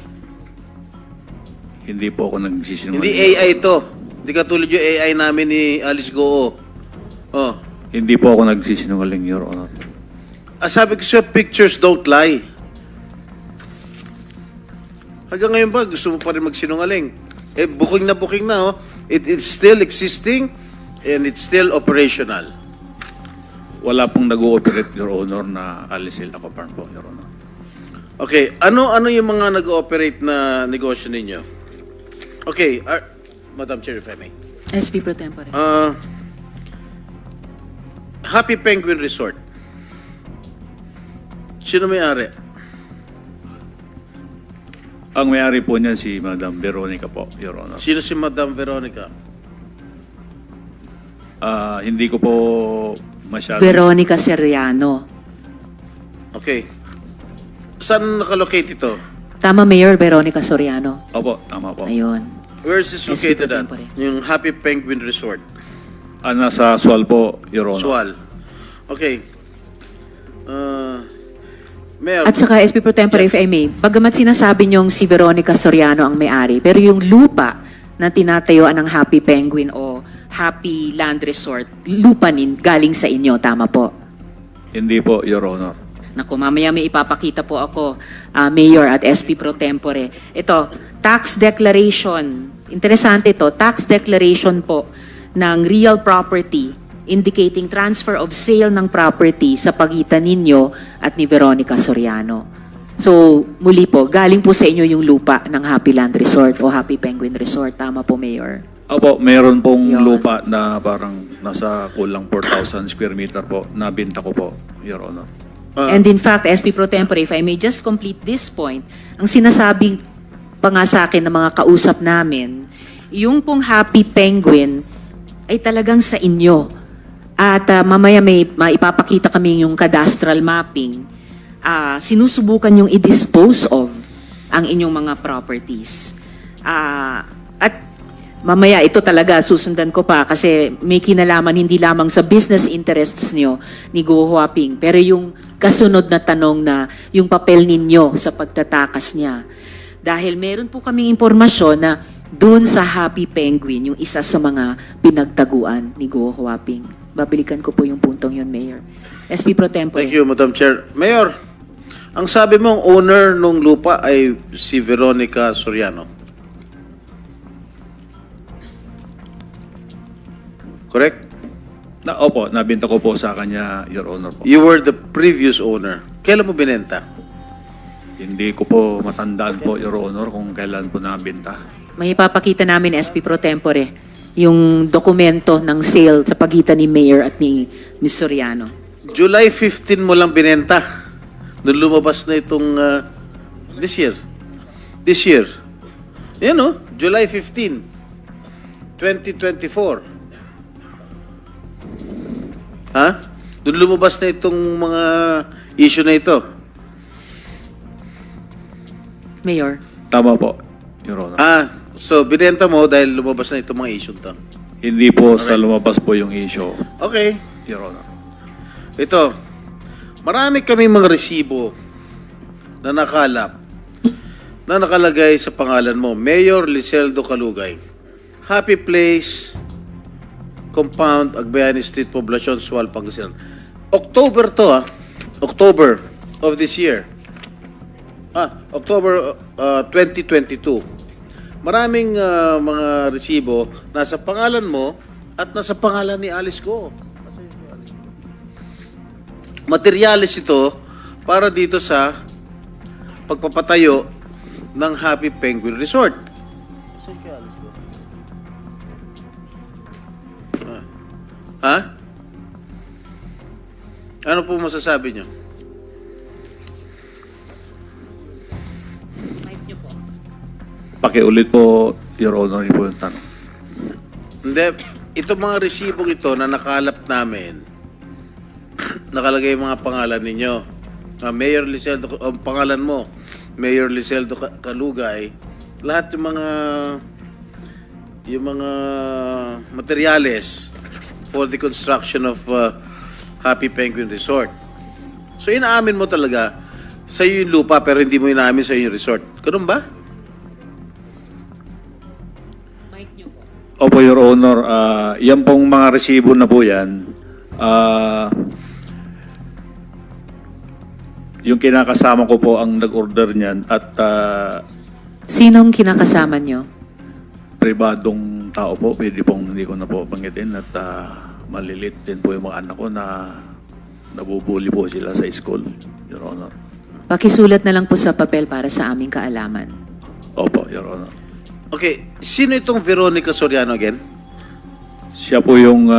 Hindi po ako nagsisinungaling. Hindi AI ito. Hindi katulad yung AI namin ni Alice Goo. Oh. Hindi po ako nagsisinungaling, Your Honor. Sabi ko sa'yo, pictures don't lie. Hanggang ngayon ba, gusto mo pa rin magsinungaling? Booking na, It's still existing and it's still operational. Wala pong nag-ooperate, Your Honor, na Alisal Aqua Farm po, Your Honor. Okay, ano yung mga nag-ooperate na negosyo ninyo? Okay, Madam Chair, if I may. SP Pro Tempore. Happy Penguin Resort. Sino may-ari? Ang may-ari po niyan si Madam Veronica po, Your Honor. Sino si Madam Veronica? Hindi ko po masyado... Veronica Seriano. Okay. Saan nakalocate ito? Tama, Mayor, Veronica Soriano. Opo, tama po. Ayun. Where is this located at? Tempore. Yung Happy Penguin Resort. Nasa Sual po, Your Honor. Sual. Okay. Mayor, At saka, SP Pro Tempore, if I may, bagamat sinasabi niyong si Veronica Soriano ang may-ari, pero yung lupa na tinatayuan ng Happy Penguin o Happy Land Resort, lupa galing sa inyo, tama po? Hindi po, Your Honor. Naku, mamaya may ipapakita po ako, Mayor at SP Pro Tempore. Ito, tax declaration. Interesante ito, tax declaration po ng real property indicating transfer of sale ng property sa pagitan ninyo at ni Veronica Soriano. So, muli po, galing po sa inyo yung lupa ng Happy Land Resort o Happy Penguin Resort. Tama po, Mayor? Opo, meron pong Yun. lupa na parang nasa kulang 4,000 square meter po. Nabinta ko po, Your Honor. And in fact, SP Pro Tempore, if I may just complete this point, ang sinasabi pa nga sa akin ng mga kausap namin, yung pong Happy Penguin ay talagang sa inyo. At mamaya may maipapakita kami yung cadastral mapping. Sinusubukan yung i-dispose of ang inyong mga properties. At mamaya ito talaga susundan ko pa kasi may kinalaman hindi lamang sa business interests nyo ni Guo Huaping, pero yung kasunod na tanong na yung papel ninyo sa pagtatakas niya. Dahil meron po kaming impormasyon na doon sa Happy Penguin, yung isa sa mga pinagtaguan ni Guo Huaping. Babalikan ko po yung puntong yun, Mayor. SP Pro Tempore. thank you, Madam Chair. Mayor, ang sabi mo, ang owner ng lupa ay si Veronica Soriano. Correct? Opo, nabinta ko po sa kanya, Your Honor po. You were the previous owner. Kailan mo binenta? Hindi ko po matandaan po, Your Honor, kung kailan po nabinta. May ipapakita namin, SP Pro Tempore, yung dokumento ng sale sa pagitan ni Mayor at ni Ms. Soriano. July 15 mo lang binenta. Doon lumabas na itong this year. This year. Yan o, July 15, 2024. Ha? Doon lumabas na itong mga issue na ito. Mayor. Tama po, Your Honor. So, binenta mo dahil lumabas na itong mga issue to. Hindi po sa lumabas po yung issue, Okay. Your Honor. Ito, marami kaming mga resibo na nakalap na nakalagay sa pangalan mo, Mayor Liseldo Calugay. Happy Place, Compound, Agbayani Street, Poblacion, Sual, Pangasinan. October to, October of this year. October 2022. Maraming mga resibo nasa pangalan mo at nasa pangalan ni Alice Go. Materyales ito para dito sa pagpapatayo ng Happy Penguin Resort. Ha? Ano po masasabi niyo? Pakiulit po, Your Honor, po yung tanong. Hindi, itong mga resibong ito na nakalap namin, nakalagay yung mga pangalan ninyo. Mayor Liseldo, ang pangalan mo, Mayor Liseldo Calugay, lahat yung mga materyales for the construction of Happy Penguin Resort. So inaamin mo talaga sa iyo yung lupa pero hindi mo inaamin sa iyo yung resort. Ganun ba? Opo, Your Honor, yan pong mga resibo na po yan, yung kinakasama ko po ang nag-order niyan at Sinong kinakasama nyo? pribadong tao po, pwede pong hindi ko na po banggitin at malilit din po yung mga anak ko na nabubuli po sila sa school, Your Honor. Pakisulat na lang po sa papel para sa aming kaalaman. Opo, Your Honor. Okay, sino itong Veronica Soriano again? Siya po yung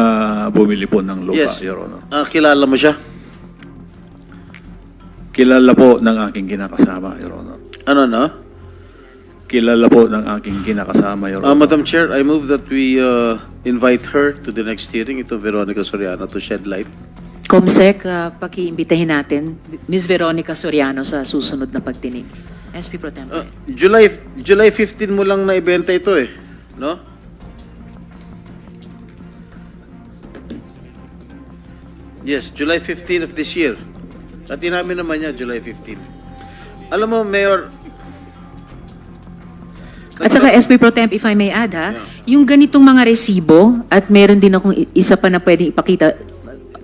bumili po ng lupa, Yes. Your Honor. Kilala mo siya? Kilala po ng aking kinakasama, Your Honor. Ano na? Kilala po ng aking kinakasama, Your Honor. Madam Chair, I move that we invite her to the next hearing, ito Veronica Soriano, to shed light. Comsec, pakiimbitahin natin Ms. Veronica Soriano sa susunod na pagtinig. SP Pro Tempore. July 15 mo lang naibenta ito eh, no? Yes, July 15 of this year. At inamin naman niya, July 15. Alam mo, Mayor... At saka SP Pro Temp, if I may add yung ganitong mga resibo, at meron din akong isa pa na pwedeng ipakita,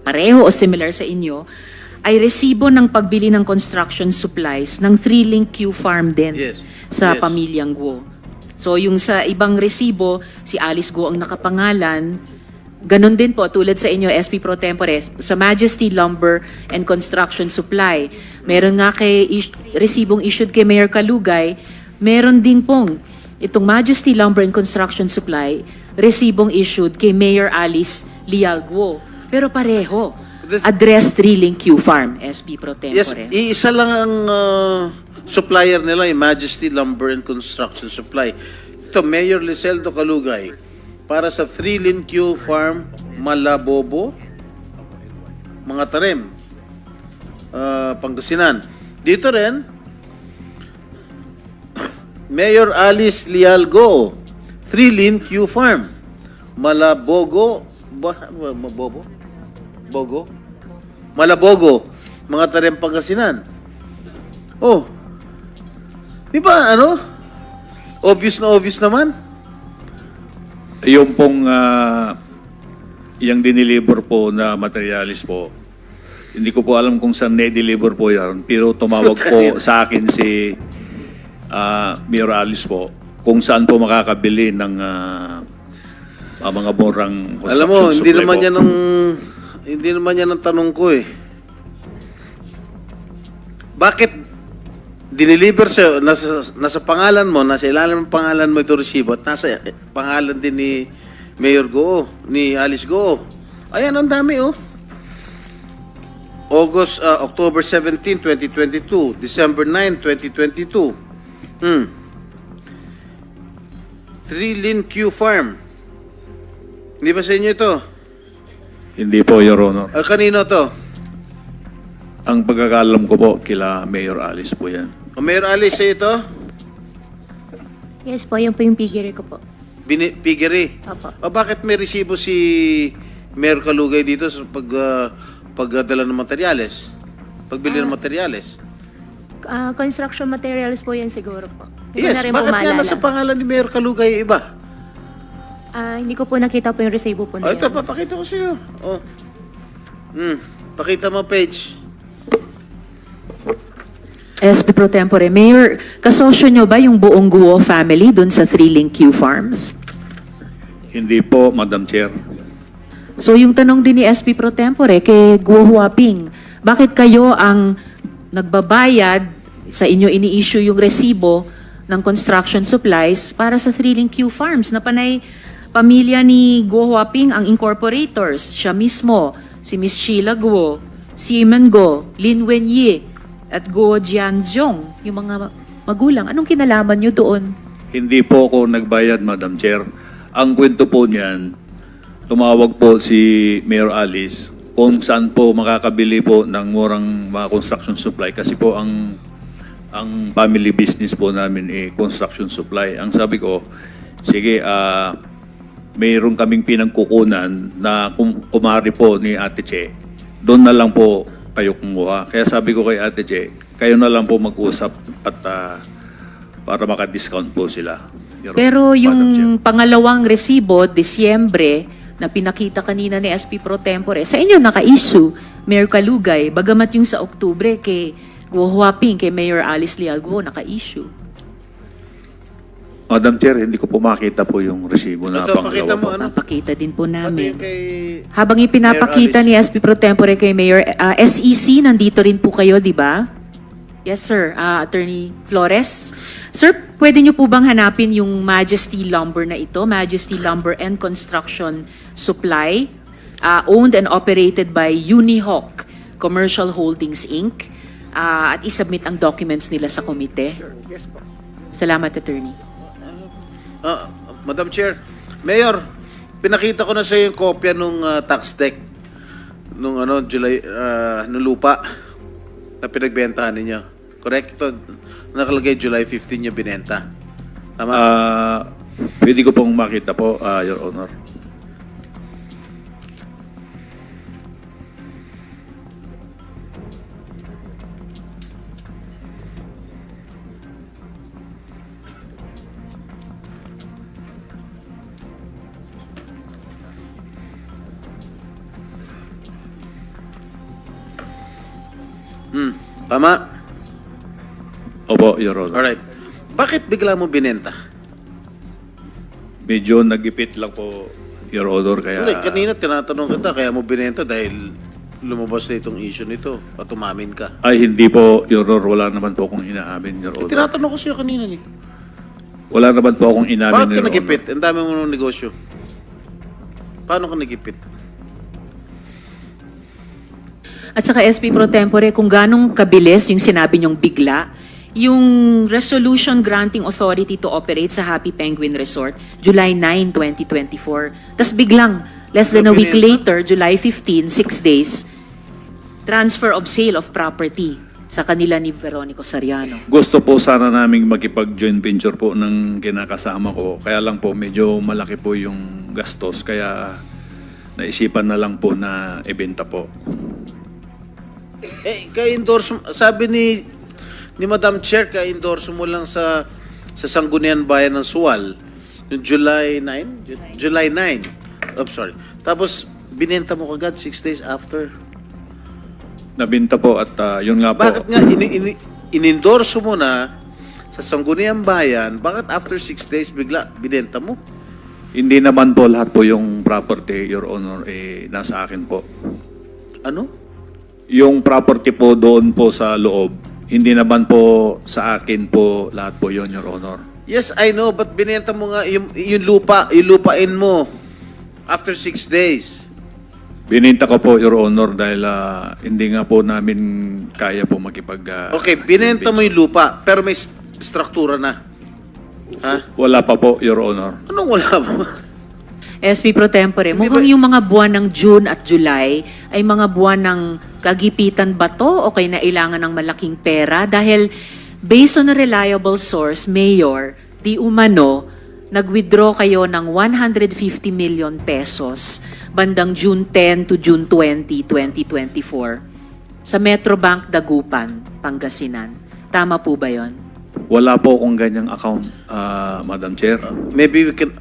pareho o similar sa inyo, ay resibo ng pagbili ng construction supplies ng 3-link Q Farm din Yes. sa Yes. pamilyang Guo. So yung sa ibang resibo, si Alice Guo ang nakapangalan, ganun din po tulad sa inyo, SP Pro Tempore, sa Majesty Lumber and Construction Supply. Meron nga resibong issued kay Mayor Calugay, meron din pong itong Majesty Lumber and Construction Supply, resibong issued kay Mayor Alice Lial Guo. Pero pareho. Address 3-link Q Farm, SP Pro Tempore. Yes, iisa lang ang supplier nila, yung Majesty Lumber and Construction Supply. Ito, Mayor Liseldo Calugay, para sa 3-link Q Farm, Malabobo, mga tarim, Pangasinan. Dito rin, Mayor Alice Lialgo, 3-link Q Farm, Malabogo, Malabogo, mga tarim Pangasinan. Oh, di ba ano? Obvious naman. Yung pong yung diniliver po na materialis po, hindi ko po alam kung saan na-deliver po yan, pero tumawag po sa akin si Mayor Alice po kung saan po makakabili ng mga murang construction Alam mo, supply hindi naman yan ang tanong ko eh. Bakit diniliver sa nasa pangalan mo, nasa ilalim ng pangalan mo ito resibo at nasa pangalan din ni Mayor Go, ni Alice Go. Ayan, ang dami oh. October 17, 2022, December 9, 2022. 3-link Q Farm. Hindi ba sa inyo ito? Hindi po, Your Honor. Kanino to? Ang pagkakalam ko po, kila Mayor Alice po yan. Mayor Alice, sa ito? Yes po, yun po yung piggery ko po. Piggery. Opo. O bakit may resibo si Mayor Kalugay dito sa pagdala ng materyales? Pagbili ng materyales? Construction materials po yan siguro po. Hindi ko Yes, na rin po bakit nga maalala. nasa pangalan ni Mayor Kalugay yung iba? Hindi ko po nakita po yung resibo po na Ito, yun. papakita ko sa iyo. Oh. Pakita mo page. SP Pro Tempore, Mayor, kasosyo nyo ba yung buong Guo family dun sa 3-Link Q Farms? Hindi po, Madam Chair. So yung tanong din ni SP Pro Tempore kay Guo Huaping, bakit kayo ang nagbabayad sa inyo ini-issue yung resibo ng construction supplies para sa 3-Link Q Farms na panay pamilya ni Guo Huaping ang incorporators, siya mismo, si Miss Sheila Guo, si Iman Guo, Lin Wenyi, at Guo Jianzhong, yung mga magulang. Anong kinalaman nyo doon? Hindi po ako nagbayad, Madam Chair. Ang kwento po niyan, tumawag po si Mayor Alice kung saan po makakabili po ng murang mga construction supply kasi po ang family business po namin construction supply. Ang sabi ko, sige, mayroon kaming pinagkukunan na kumari po ni Ate Che. Doon na lang po kayo kumuha. Kaya sabi ko kay Ate Che, kayo na lang po mag-usap at para maka-discount po sila. Pero Madam Chair. yung pangalawang resibo, Disyembre, na pinakita kanina ni SP Pro Tempore, sa inyo naka-issue, Mayor Kalugay, bagamat yung sa Oktubre kay Guo Huaping, kay Mayor Alice Leal Guo, naka-issue. Madam Chair, hindi ko po makita po yung resibo na Ito, pakita pangalawa mo, po. ano? Papakita din po Pati namin. kay... Habang ipinapakita Mayor ni SP Pro Tempore kay Mayor SEC, nandito rin po kayo, di ba? Yes, sir. Attorney Flores. Sir, pwede niyo po bang hanapin yung Majesty Lumber na ito? Majesty Lumber and Construction Supply, owned and operated by Unihawk Commercial Holdings, Inc. At isubmit ang documents nila sa komite. Yes po. Salamat, Attorney. Madam Chair, Mayor, pinakita ko na sa iyo yung kopya nung tax deck nung July nung lupa na pinagbentahan ninyo. Correct? Ito, nakalagay July 15 yung binenta. Tama? Pwede ko pong makita po, Your Honor. Tama? Opo, Your Honor. Alright. Bakit bigla mo binenta? Medyo nagipit lang po, Your Honor, kaya... Hindi, kanina tinatanong kita, kaya mo binenta dahil lumabas na itong issue nito at umamin ka. Ay, hindi po, Your Honor. Wala naman po akong inaamin, Your Honor. Tinatanong ko sa'yo kanina ni. Wala naman po akong inamin, Bakit ka Your nagipit? Honor. Ang dami mo ng negosyo. Paano ka nagipit? At saka SP Pro Tempore, kung ganong kabilis yung sinabi niyong bigla, yung resolution granting authority to operate sa Happy Penguin Resort, July 9, 2024. Tapos biglang, less than a week later, July 15, 6 days, transfer of sale of property sa kanila ni Veronico Sariano. Gusto po sana naming makipag-joint venture po ng kinakasama ko. Kaya lang po, medyo malaki po yung gastos. Kaya naisipan na lang po na ibenta po. Ka-endorse, sabi ni Madam Chair, ka-endorse mo lang sa Sangguniang Bayan ng Sual, yung July 9? July 9. Oh, sorry. Tapos, binenta mo kagad 6 days after. Nabinta po at yun nga po. Bakit nga, in-endorse mo na sa Sangguniang Bayan, bakit after 6 days bigla binenta mo? Hindi naman po lahat po yung property, Your Honor, nasa akin po. Ano? Yung property po doon po sa loob, hindi naman po sa akin po lahat po yun, Your Honor. Yes, I know, but binenta mo nga yung lupain mo after 6 days. Bininta ko po, Your Honor, dahil hindi nga po namin kaya po makipag... Okay, binenta mo yung lupa, pero may struktura na. Ha? Wala pa po, Your Honor. Anong wala mo? SP Pro Tempore, Hindi mukhang ba- yung mga buwan ng June at July ay mga buwan ng kagipitan ba to o kailangan ng malaking pera? Dahil based on a reliable source, Mayor, di umano, nag-withdraw kayo ng 150 million pesos bandang June 10 to June 20, 2024 sa Metrobank Dagupan, Pangasinan. Tama po ba yon? Wala po akong ganyang account, Madam Chair.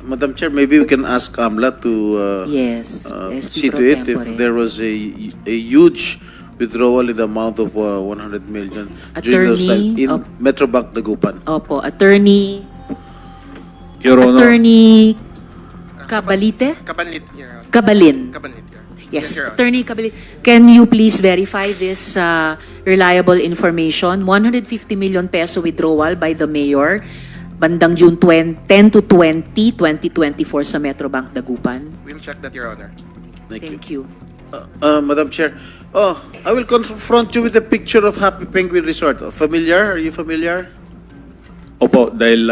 Madam Chair, maybe we can ask Kamla to Yes, see SP to Pro it if Tempore. there was a huge withdrawal in the amount of 100 million during those Attorney, time in Metrobank Dagupan. Opo, Attorney Your Honor, Attorney Cabalite? Kabanit, Your Honor. Cabalin. Kabanit, Your Honor. Yes, Your Honor. Attorney Cabalin, can you please verify this reliable information? 150 million peso withdrawal by the mayor bandang June 10 to 20, 2024 sa Metrobank Dagupan. We'll check that, Your Honor. Thank you. Madam Chair, I will confront you with a picture of Happy Penguin Resort. Familiar? Are you familiar? opo, dahil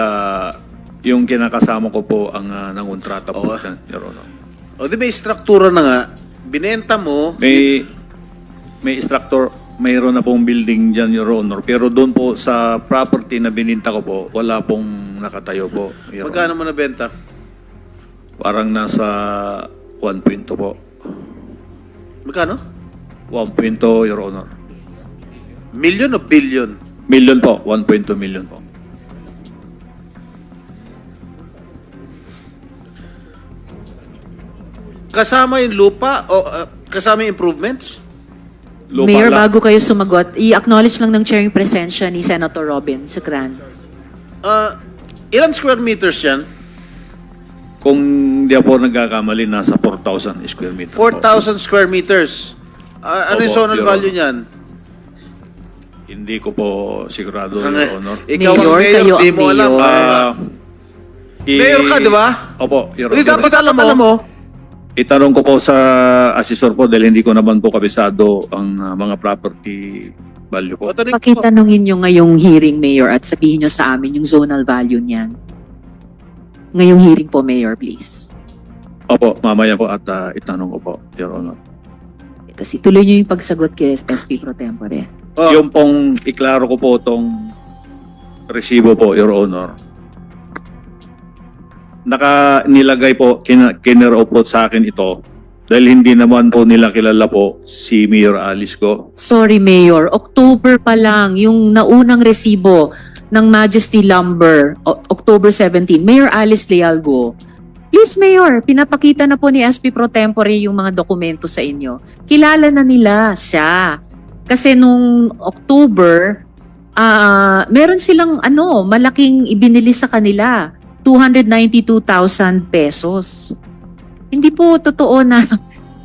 yung kinakasama ko po ang nangontrata po Oo. dyan, Your Honor. O di may struktura na nga. Binenta mo. May structure, mayroon na pong building dyan, Your Honor. Pero doon po sa property na bininta ko po, wala pong nakatayo po, Your Magkano Honor. mo nabenta? Parang nasa 1.2 po. Magkano? 1.2, Your Honor. Million o billion? Million po, 1.2 million po. Kasama yung lupa o kasama yung improvements? Lupa Mayor, lang. bago kayo sumagot, i-acknowledge lang ng chair yung presensya ni Senator Robin Sacran. Ilan square meters yan? Kung di ako nagkakamali, nasa 4,000 square meter po. 4,000 square meters. Ano yung Opo, zonal Your value Honor. niyan? Hindi ko po sigurado, Ano, Your Honor. Ikaw ang Mayor, mayor, kayo di ang mo alam. Ah, Mayor ka, di ba? Opo, Your Hindi Honor. dapat alam mo. Itanong ko po sa assessor po dahil hindi ko naman po kabisado ang mga property value po. Pakitanungin nyo ngayong hearing, Mayor, at sabihin nyo sa amin yung zonal value niyan. Ngayong hearing po, Mayor, please. Opo, mamaya po at itanong ko po, Your Honor. Kasi tuloy nyo yung pagsagot kay SP Pro Tempore. Yung pong iklaro ko po itong resibo po, Your Honor. Nilagay po, kinero po sa akin ito dahil hindi naman po nila kilala po si Mayor Alice ko. Sorry, Mayor. October pa lang, yung naunang resibo ng Majesty Lumber, October 17. Mayor Alice Lealgo. Please, Mayor, pinapakita na po ni SP Pro Tempore yung mga dokumento sa inyo. Kilala na nila siya. Kasi nung October, meron silang malaking ibinili sa kanila. 292,000 pesos. Hindi po totoo na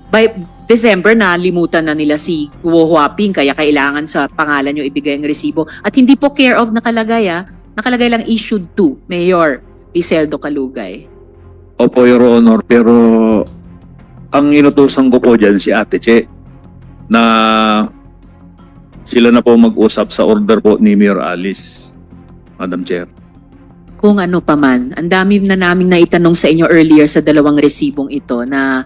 by December na limutan na nila si Guo Huaping kaya kailangan sa pangalan nyo ibigay ang resibo. At hindi po care of nakalagay nakalagay lang issued to Mayor Iseldo Calugay. Opo, Your Honor, pero ang inutusan ko po dyan si Ate Che na sila na po mag-usap sa order po ni Mayor Alice, Madam Chair. Kung ano pa man, ang dami na naming naitanong sa inyo earlier sa dalawang resibong ito na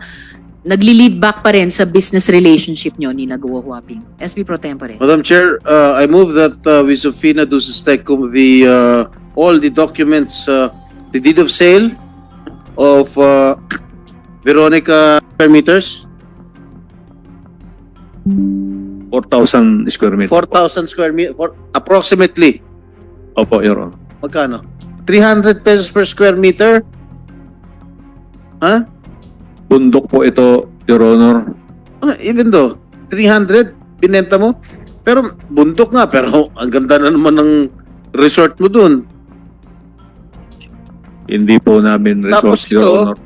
nagli-lead back pa rin sa business relationship nyo ni Guo Huaping. SP Pro Tempore. Madam Chair, I move that we subpoena duces tecum all the documents, the deed of sale of Veronica square meters, 4,000 square meter. 4,000 square meters, approximately. Opo, Your Honor. Magkano? 300 pesos per square meter? Ha? Bundok po ito, Your Honor. Even though 300 binenta mo, pero bundok nga, pero ang ganda na naman ng resort mo dun. Hindi po namin Tapos resort, Your ito, Honor.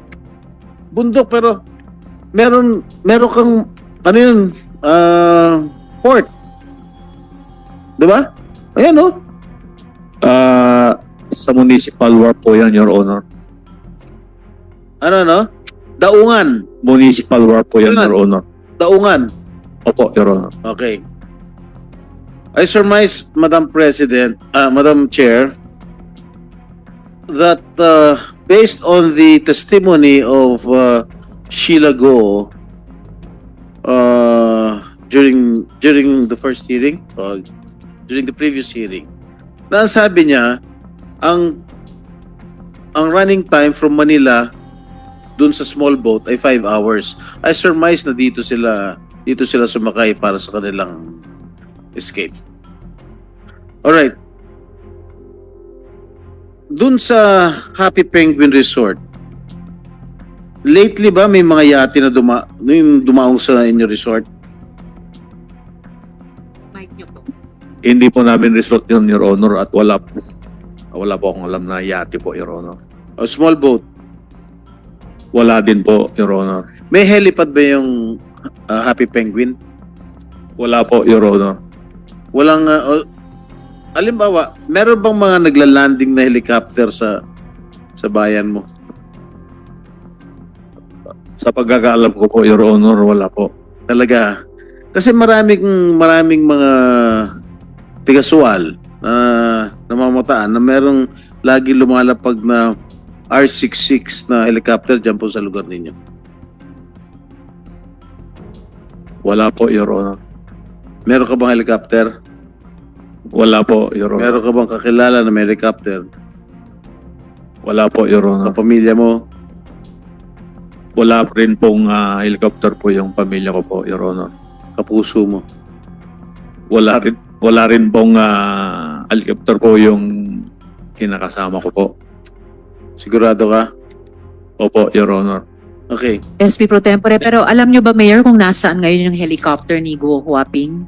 bundok pero meron kang port. 'Di ba? Ayan oh. Sa municipal work po yan, Your Honor. Ano? Daungan. Municipal work po yan, Yan. Your Honor. Daungan. Opo, Your Honor. Okay. I surmise, Madam President, Madam Chair, that based on the testimony of Sheila Go during the first hearing, during the previous hearing, na ang sabi niya, ang ang running time from Manila dun sa small boat ay 5 hours. I surmise na dito sila sumakay para sa kanilang escape. Alright. Dun sa Happy Penguin Resort, lately ba may mga yate na dumaong sa inyo resort? Mike niyo po. Hindi po namin resort yun, Your Honor, at wala po akong alam na yate po, Your Honor. O small boat? Wala din po, Your Honor. May helipad ba yung Happy Penguin? Wala po, Your Honor. Walang, alimbawa, meron bang mga nagla-landing na helicopter sa bayan mo? Sa pagkakaalam ko po, Your Honor, wala po. Talaga. Kasi maraming mga tiga-Sual na namamataan na merong lagi lumalapag na R66 na helicopter dyan po sa lugar ninyo. Wala po, Your Honor. Meron ka bang helicopter? Wala po, Your Honor. Meron ka bang kakilala na may helicopter? Wala po, Your Honor. Kapamilya mo? Wala rin pong helicopter po yung pamilya ko po, Your Honor. Kapuso mo? Wala rin pong helicopter po yung kinakasama ko po. Sigurado ka? Opo, Your Honor. Okay. SP Pro Tempore, pero alam nyo ba, Mayor, kung nasaan ngayon yung helicopter ni Guo Huaping?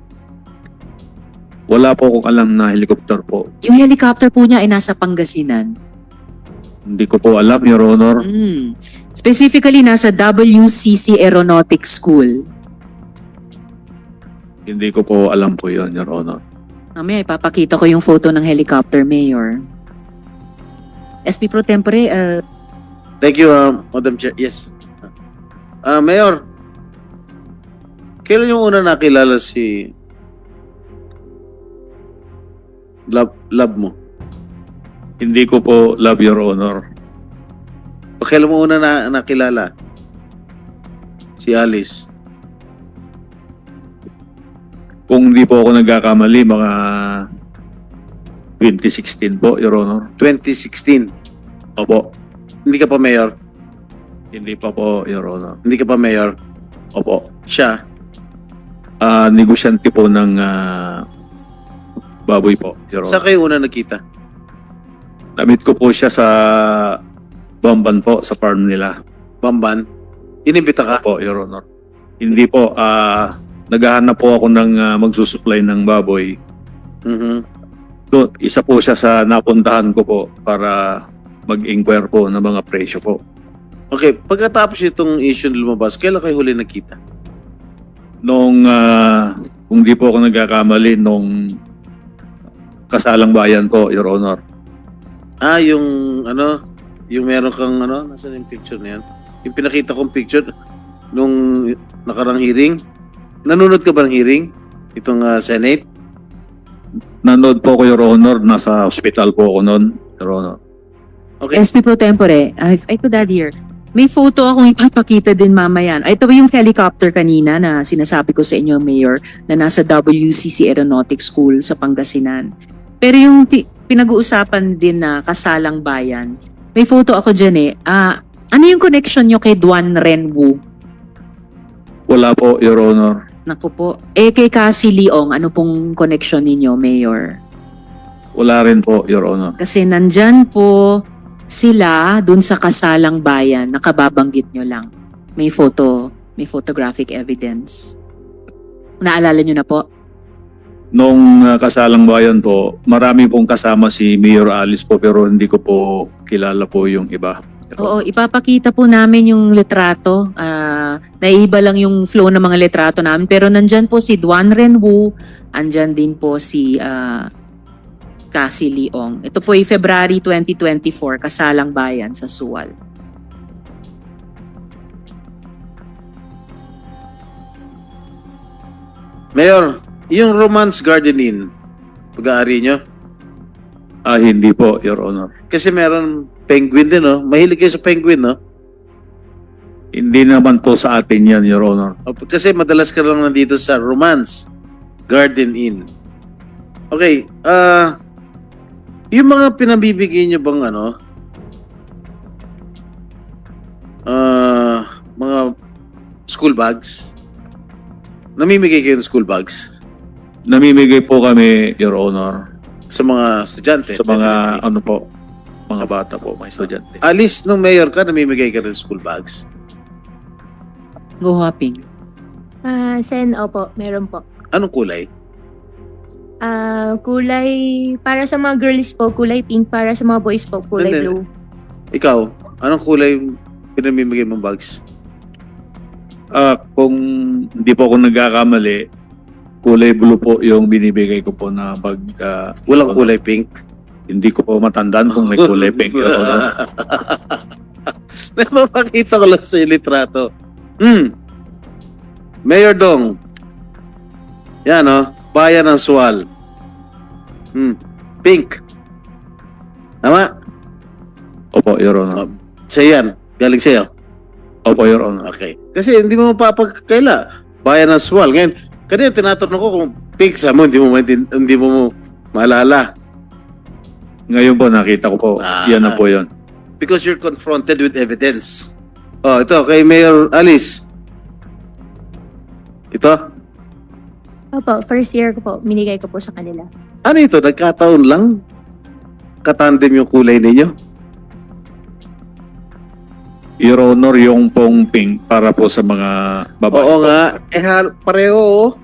Wala po akong alam na helicopter po. Yung helicopter po niya ay nasa Pangasinan. Hindi ko po alam, Your Honor. Specifically, nasa WCC Aeronautics School. Hindi ko po alam po yun, Your Honor. Mamaya, ipapakita ko yung photo ng helicopter, Mayor. SP Pro Tempore, Thank you, Madam Chair. Yes. Mayor, kailan yung una nakilala si love mo? Hindi ko po love, Your Honor. O kailan mo una nakilala si Alice? Kung hindi po ako nagkakamali, mga 2016 po, Your Honor. 2016. Opo. Hindi ka pa mayor? Hindi pa po, Your Honor. Hindi ka pa mayor? Opo. Siya? Negosyante po ng baboy po, Your Saan Honor. kayo una nakita? Namit ko po siya sa Bamban po, sa farm nila. Bamban? Inimbita ka? Po, Your Honor. Hindi po, naghahanap po ako ng magsusupply ng baboy. Mhm. Isa po siya sa napuntahan ko po para mag-inquire po ng mga presyo po. Okay, pagkatapos itong issue na lumabas, kailan kayo huli nakita? Nung, kung di po ako nagkakamali, nung kasalang bayan po, Your Honor. Yung yung meron kang nasaan yung picture na yan? Yung pinakita kong picture nung nakarang hearing. Nanonood ka ba ng hearing? Itong Senate? Nanood po ko, Your Honor. Nasa hospital po ako noon, Your Honor. Okay. SP Pro Tempore, I could add here. May photo akong ipapakita din mamaya. Ito ba yung helicopter kanina na sinasabi ko sa inyo, Mayor, na nasa WCC Aeronautics School sa Pangasinan. Pero yung pinag-uusapan din na kasalang bayan, may photo ako dyan eh. Ano yung connection nyo kay Duan Renwu? Wala po, Your Honor. Naku po. Kay Cassie Leong, ano pong connection ninyo, Mayor? Wala rin po, Your Honor. Kasi nandyan po sila dun sa kasalang bayan, nakababanggit nyo lang. May photographic evidence. Naalala nyo na po? Nung kasalang bayan po, marami pong kasama si Mayor Alice po pero hindi ko po kilala po yung iba. Oo, ipapakita po namin yung litrato. Naiba lang yung flow ng mga litrato namin. Pero nandyan po si Duan Renwu, andyan din po si Cassie Leong. Ito po ay February 2024, kasalang bayan sa Sual. Mayor, yung Romance Garden Inn, pag-aari nyo? Hindi po, Your Honor. Kasi meron penguin din, no? Mahilig kayo sa penguin, no? Hindi naman po sa atin yan, Your Honor. Kasi madalas ka lang nandito sa Romance Garden Inn. Okay, yung mga pinabibigay nyo bang school bags? Namimigay kayo ng school bags Namimigay po kami, Your Honor, sa mga estudyante? sa mga ano po, mga bata po, mga estudyante. Alis nung mayor ka, namimigay ka ng school bags? Go Huaping. Sen, opo, meron po. Anong kulay? Kulay, para sa mga girls po, kulay pink. Para sa mga boys po, kulay Hindi. blue. Ikaw, anong kulay pinamimigay mong bags? Kung hindi po ako nagkakamali, kulay blue po yung binibigay ko po na bag. Walang kulay pink? Hindi ko po matandaan kung may kulay pink, Your Honor. Napapakita ko lang sa litrato. Mayor Dong. Yan, Bayan ng Sual. Pink. Tama? Opo, Your Honor. Sa'yo yan. Galing sa'yo. Opo, Your Honor. Okay. Kasi hindi mo mapapagkaila. Bayan ng Sual. Ngayon, kanina tinatanong ko kung pink sa mo, hindi mo maalala. Ngayon po, nakita ko po. Yan na po yun. Because you're confronted with evidence. Ito, kay Mayor Alice. Ito. Opo, first year ko po, minigay ko po sa kanila. Ano ito? Nagkataon lang? Katandem yung kulay ninyo? Your Honor, yung pong pink para po sa mga babae. Oo po. nga. Pareho.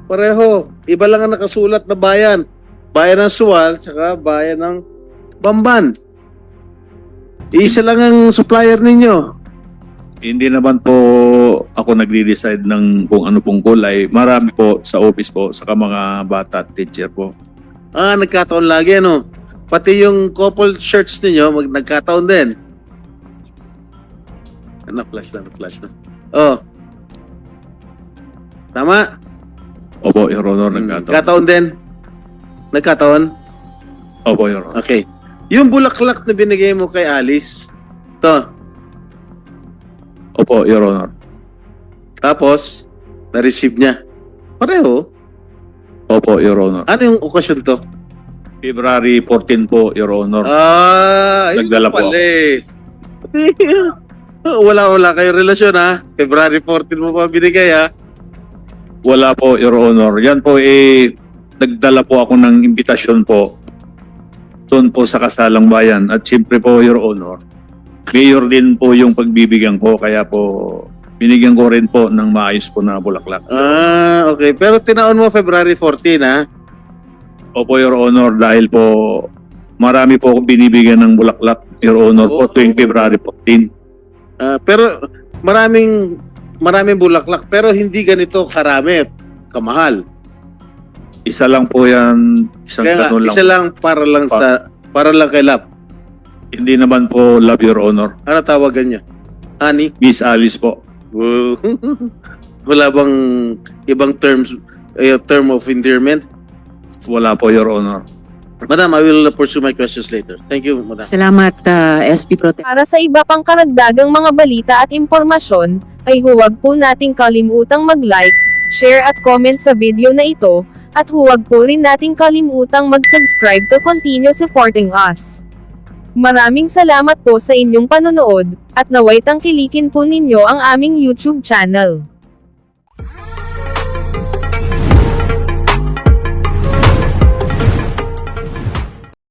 Pareho. Iba lang ang nakasulat na bayan. Bayan ng Sual, tsaka bayan ng Bamban. Isa lang ang supplier ninyo. Hindi naman po ako nagde-decide ng kung ano pong kulay. Marami po sa office po, saka mga bata at teacher po. Nagkataon lagi, Pati yung couple shirts ninyo, nagkataon din. Na-flash na. Tama? Opo, Your Honor, nagkataon. Nagkataon din? Nagkataon? Opo, Your Honor. Okay. Yung bulaklak na binigay mo kay Alice, ito. Opo, Your Honor. Tapos, na-receive niya. Pareho. Opo, Your Honor. Ano yung okasyon to? February 14 po, Your Honor. Yun Nagdala po pala eh. Wala kayong relasyon February 14 mo pa binigay Wala po, Your Honor. Yan po nagdala po ako ng imbitasyon po doon po sa Kasalang Bayan. At siyempre po, Your Honor, mayor din po yung pagbibigyan ko. Kaya po, binigyan ko rin po ng maayos po na bulaklak. Okay. Pero tinaon mo February 14 Opo, Your Honor, dahil po marami po akong binibigyan ng bulaklak, Your Honor, po tuwing February 14. Pero maraming bulaklak. Pero hindi ganito karami. Kamahal. Isa lang po yan, isang Kaya ganun lang. isa lang para lang kay Lap. Hindi naman po, love, Your Honor. Ano tawagan niya? Honey? Miss Alice po. Wala bang ibang term of endearment? Wala po, Your Honor. Madam, I will pursue my questions later. Thank you, Madam. Salamat, SP Pro Tem. Para sa iba pang karagdagang mga balita at impormasyon, ay huwag po nating kalimutang mag-like, share at comment sa video na ito, at huwag po rin nating kalimutang mag-subscribe to continue supporting us. Maraming salamat po sa inyong panonood, at naway tangkilikin po ninyo ang aming YouTube channel.